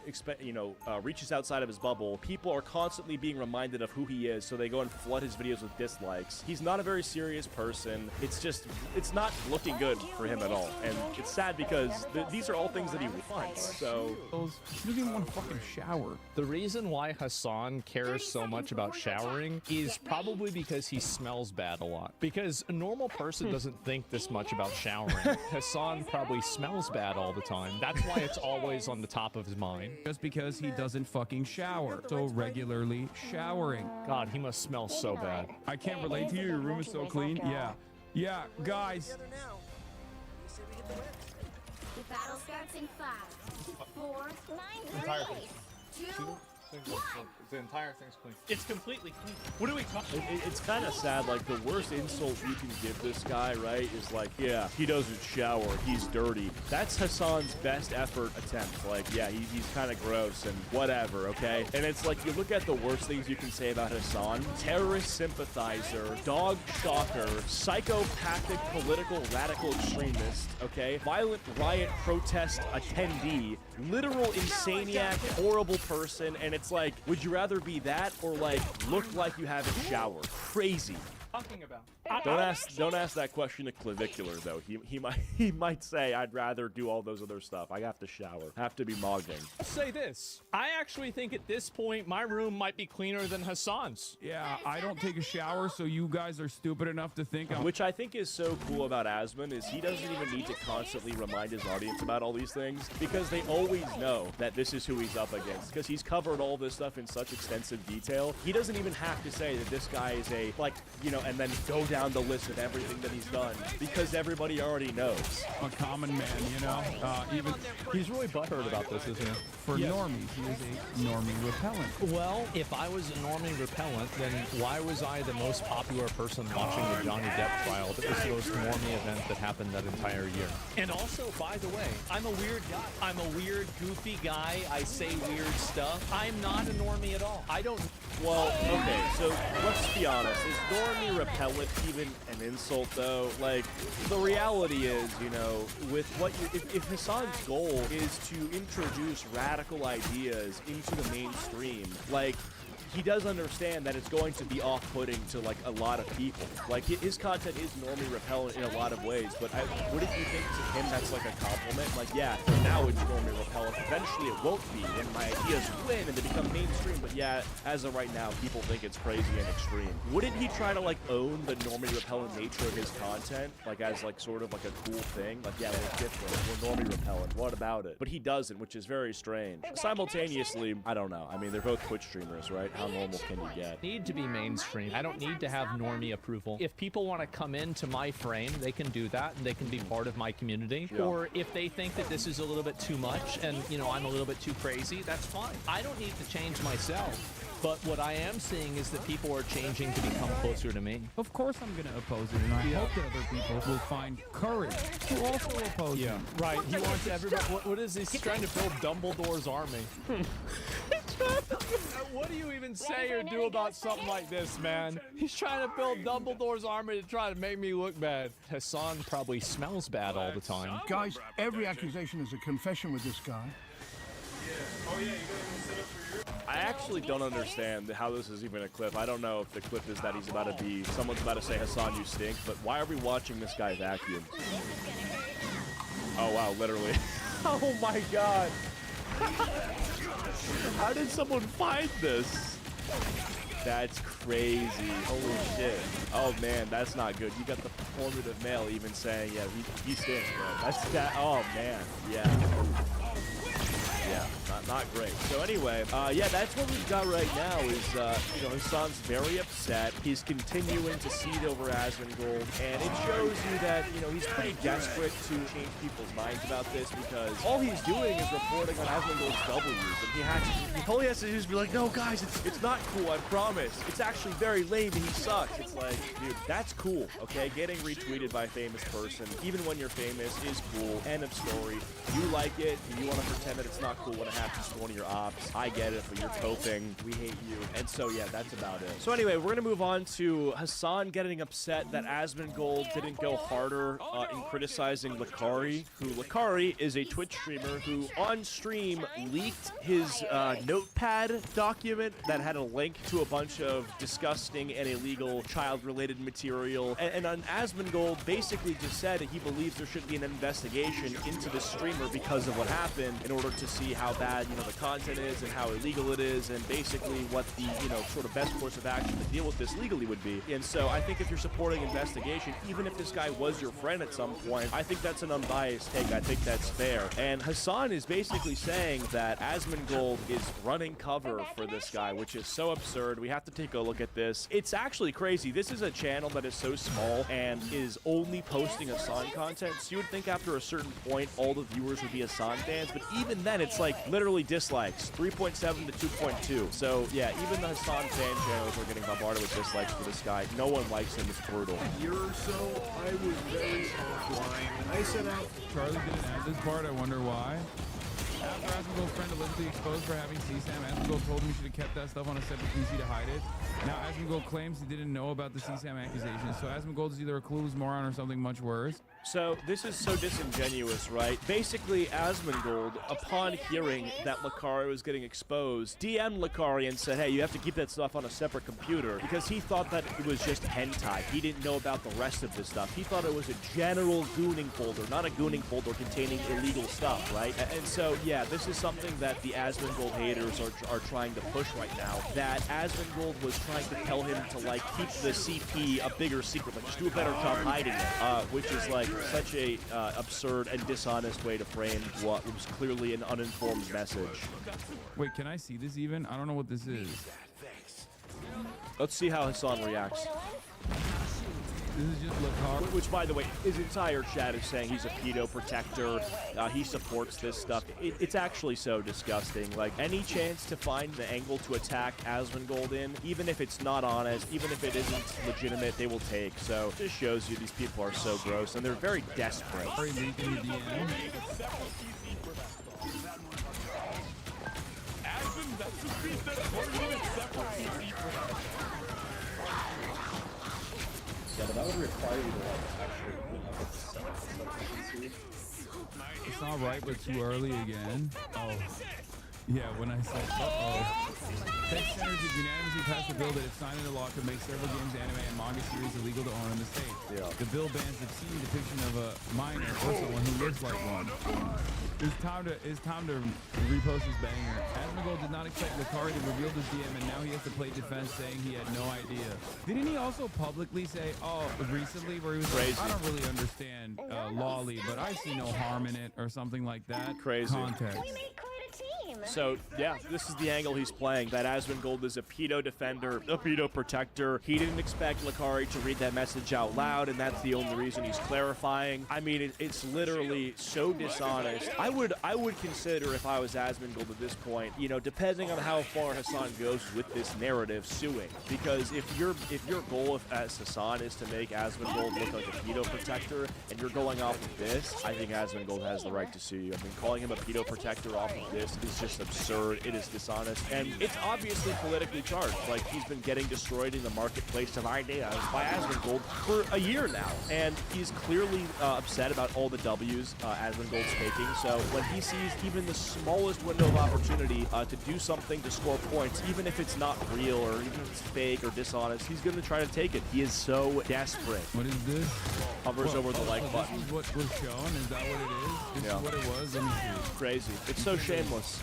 reaches outside of his bubble, people are constantly being reminded of who he is, so they go and flood his videos with dislikes. He's not a very serious person. It's not looking good for him at all, and it's sad because these are all things that he wants. So he doesn't even want to fucking shower. The reason why Hassan cares so much about showering is probably because he smells bad a lot. Because a normal person doesn't think this much about showering. Hassan probably smells bad all the time. That's why it's always on the top of his mind. Just because he doesn't fucking shower. So regularly showering. God, he must smell so bad. I can't relate to you. Your room is so clean. Yeah. Yeah, guys. The battle starts in 5, 4, 3, 2, 1. The entire thing's clean. It's completely clean. What are we talking about? It's kind of sad. Like, the worst insult you can give this guy, right, is like, yeah, he doesn't shower, he's dirty. That's Hassan's best effort attempt. Like, yeah, he's kind of gross and whatever, okay? And it's like, you look at the worst things you can say about Hassan: terrorist sympathizer, dog shocker, psychopathic political radical extremist, okay? Violent riot protest attendee, literal insaniac, horrible person. And it's like, would you rather be that or like look like you haven't showered? Crazy. Talking about. Don't ask that question to Clavicular though. He might say, I'd rather do all those other stuff. I have to shower. I have to be mogging. I'll say this. I actually think at this point my room might be cleaner than Hassan's. Yeah, I don't take a shower, so you guys are stupid enough to think I'm... Which I think is so cool about Asmon is he doesn't even need to constantly remind his audience about all these things, because they always know that this is who he's up against, because he's covered all this stuff in such extensive detail. He doesn't even have to say that this guy is a, like, you know, and then go down the list of everything that he's done, because everybody already knows. A common man, you know? Even he's really butthurt about this, isn't he? For normies, he is a normie repellent. Well, if I was a normie repellent, then why was I the most popular person watching the Johnny Depp trial? That was the most normie event that happened that entire year. And also, by the way, I'm a weird guy. I'm a weird, goofy guy. I say weird stuff. I'm not a normie at all. I don't... Well, okay, so let's be honest. Is normie repellent even an insult, though? Like, the reality is, you know, with what you... If Hassan's goal is to introduce radical ideas into the mainstream, like... He does understand that it's going to be off-putting to, like, a lot of people. Like, his content is normally repellent in a lot of ways, but wouldn't you think to him that's, like, a compliment? Like, yeah, now it's normally repellent. Eventually it won't be, and my ideas win, and they become mainstream, but yeah, as of right now, people think it's crazy and extreme. Wouldn't he try to, like, own the normally repellent nature of his content? Like, as, like, sort of, like, a cool thing? Like, yeah, we're different. We're normally repellent. What about it? But he doesn't, which is very strange. Simultaneously, I don't know. I mean, they're both Twitch streamers, right? How normal can you get? Need to be mainstream. I don't need to have normie approval. If people want to come into my frame, they can do that, and they can be part of my community. Yeah. Or if they think that this is a little bit too much and, you know, I'm a little bit too crazy, that's fine. I don't need to change myself. But what I am seeing is that people are changing to become closer to me. Of course I'm going to oppose it, and I hope that other people will find courage to also oppose it. Right. He wants everybody. What is he? He's trying to build Dumbledore's army. What do you even say or do about something like this, man? He's trying to build Dumbledore's army to try to make me look bad. Hassan probably smells bad all the time. Guys, every accusation is a confession with this guy. I actually don't understand how this is even a clip. I don't know if the clip is that he's about to be, someone's about to say, Hassan, you stink, but why are we watching this guy vacuum? Oh, wow, literally. Oh, my God. How did someone find this? That's crazy. Holy shit. Oh, man, that's not good. You got the performative male even saying, yeah, he stinks, man. That's that. Oh, man. Yeah. Yeah, not great. So anyway, yeah, that's what we've got right now is, you know, Hassan's very upset. He's continuing to seed over Asmongold, and it shows you that, you know, he's pretty desperate to change people's minds about this because all he's doing is reporting on Asmongold's W's, and all he has to do is be like, no, guys, it's not cool, I promise. It's actually very lame and he sucks. It's like, dude, that's cool, okay? Getting retweeted by a famous person, even when you're famous, is cool. End of story. You like it, you want to pretend that it's not cool when it happens to one of your ops. I get it, but you're coping. We hate you. And so, yeah, that's about it. So anyway, we're going to move on to Hassan getting upset that Asmongold didn't go harder in criticizing Lakari, who Lakari is a Twitch streamer who on stream leaked his notepad document that had a link to a bunch of disgusting and illegal child-related material. And Asmongold basically just said that he believes there should be an investigation into this streamer because of what happened in order to see how bad, you know, the content is and how illegal it is and basically what the, you know, sort of best course of action to deal with this legally would be. And so I think if you're supporting investigation, even if this guy was your friend at some point, I think that's an unbiased take. I think that's fair. And Hassan is basically saying that Asmongold is running cover for this guy, which is so absurd. We have to take a look at this. It's actually crazy. This is a channel that is so small and is only posting Hassan content. So you would think after a certain point, all the viewers would be Hassan fans, but even then it's like literally dislikes, 3.7 to 2.2. So yeah, even the Hassan fan channels are getting bombarded with dislikes for this guy. No one likes him. It's brutal. A year or so, I was very offline. I set out. Charlie didn't add this part. I wonder why. After Asmongold's friend allegedly exposed for having CSAM, Asmongold told him he should have kept that stuff on a separate PC to hide it. Now Asmongold claims he didn't know about the CSAM accusations, so Asmongold is either a clueless moron or something much worse. So this is so disingenuous, right? Basically, Asmongold, upon hearing that Lakari was getting exposed, DM'd Lakari and said, hey, you have to keep that stuff on a separate computer because he thought that it was just hentai. He didn't know about the rest of this stuff. He thought it was a general gooning folder, not a gooning folder containing illegal stuff, right? And so, yeah, this is something that the Asmongold haters are trying to push right now, that Asmongold was trying to tell him to, like, keep the CP a bigger secret, like, just do a better job hiding it, which is, like, such a absurd and dishonest way to frame what was clearly an uninformed message. Wait, can I see this even? I don't know what this is. Let's see how Hassan reacts. This is just Lakari. Which, by the way, his entire chat is saying he's a pedo protector. He supports this stuff. It's actually so disgusting. Like, any chance to find the angle to attack Asmongold in, even if it's not honest, even if it isn't legitimate, they will take. So, it just shows you these people are so gross, and they're very desperate. Yeah, but that would require you to actually. It's not right, but too early again. Oh. Yeah, when I said, uh-oh. Tech Center did unanimously pass a bill that if signed into law could make several games, anime, and manga series illegal to own in the state. Yeah. The bill bans obscene depiction of a minor or someone who looks like one. It's time to repost this banger. Asmongold did not expect Lakari to reveal this DM, and now he has to play defense, saying he had no idea. Didn't he also publicly say, recently, where he was crazy? Like, I don't really understand Lolly, but I see no harm in it, or something like that? Crazy. Context. We made quite a team. So, yeah, this is the angle he's playing, that Asmongold is a pedo defender, a pedo protector. He didn't expect Lakari to read that message out loud, and that's the only reason he's clarifying. I mean, it's literally so dishonest. I would consider, if I was Asmongold at this point, you know, depending on how far Hassan goes with this narrative, suing. Because if your goal as Hassan is to make Asmongold look like a pedo protector, and you're going off of this, I think Asmongold has the right to sue you. I mean, calling him a pedo protector off of this is just absurd. It is dishonest, and it's obviously politically charged. Like, he's been getting destroyed in the marketplace of ideas by Asmongold for a year now, and he's clearly upset about all the W's Asmongold's taking. So when he sees even the smallest window of opportunity to do something to score points, even if it's not real or even if it's fake or dishonest, he's going to try to take it. He is so desperate. What is this? Hovers over the like button. This is what was shown? Is that what it is? This is what it was? Let me see. Crazy. It's so shameless.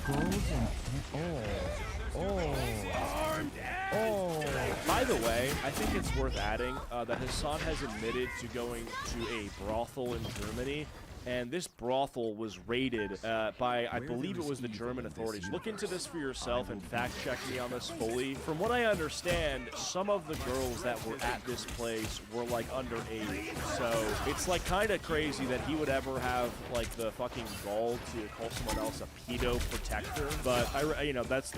By the way, I think it's worth adding that Hassan has admitted to going to a brothel in Germany. And this brothel was raided by, I believe it was the German authorities. Look into this for yourself and fact-check me on this fully. From what I understand, some of the girls that were at this place were, like, underage. So it's, like, kind of crazy that he would ever have, like, the fucking gall to call someone else a pedo protector. But, you know, that's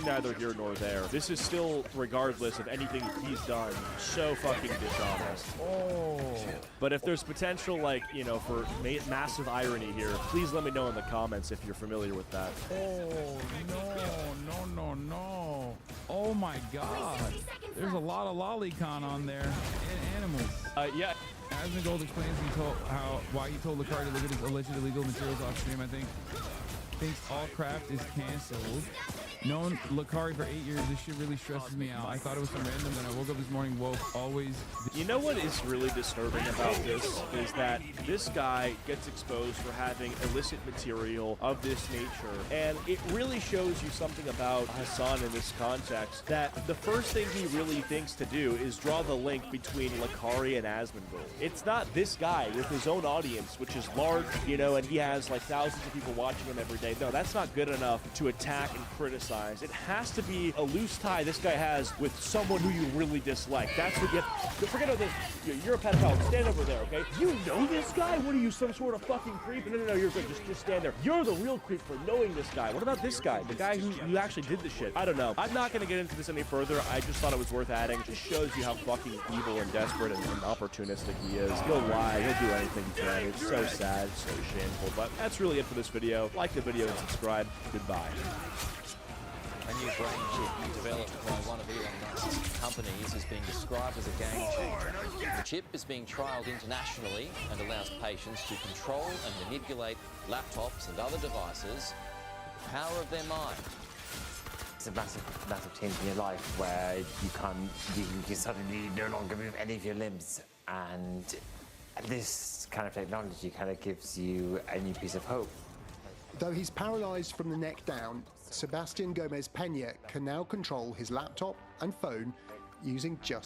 neither here nor there. This is still, regardless of anything he's done, so fucking dishonest. But if there's potential, like, you know, for massive irony here, please let me know in the comments if you're familiar with that. No. Oh my god. There's a lot of lolicon on there. And animals. Yeah. Asmongold explains why he told Lakari to look at his alleged illegal materials off stream. I think thinks all craft is canceled. Known Lakari for 8 years, this shit really stresses me out. I thought it was some random, then I woke up this morning, always. You know what is really disturbing about this is that this guy gets exposed for having illicit material of this nature, and it really shows you something about Hassan in this context, that the first thing he really thinks to do is draw the link between Lakari and Asmongold. It's not this guy with his own audience, which is large, you know, and he has like thousands of people watching him every day. No, that's not good enough to attack and criticize. It has to be a loose tie this guy has with someone who you really dislike. That's what you have. Forget about this. You're a pedophile. Stand over there, okay? You know this guy? What are you, some sort of fucking creep? No, you're good. Just stand there. You're the real creep for knowing this guy. What about this guy? The guy who actually did the shit? I don't know. I'm not going to get into this any further. I just thought it was worth adding. It just shows you how fucking evil and desperate and opportunistic he is. He'll lie. He'll do anything he can. It's so sad. So shameful. But that's really it for this video. Like the video and subscribe. Goodbye. A new brain chip developed by one of Elon Musk's companies is being described as a game changer. The chip is being trialled internationally and allows patients to control and manipulate laptops and other devices with the power of their mind. It's a massive change in your life where you suddenly no longer move any of your limbs, and this kind of technology kind of gives you a new piece of hope. Though he's paralyzed from the neck down, Sebastian Gomez Peña can now control his laptop and phone using just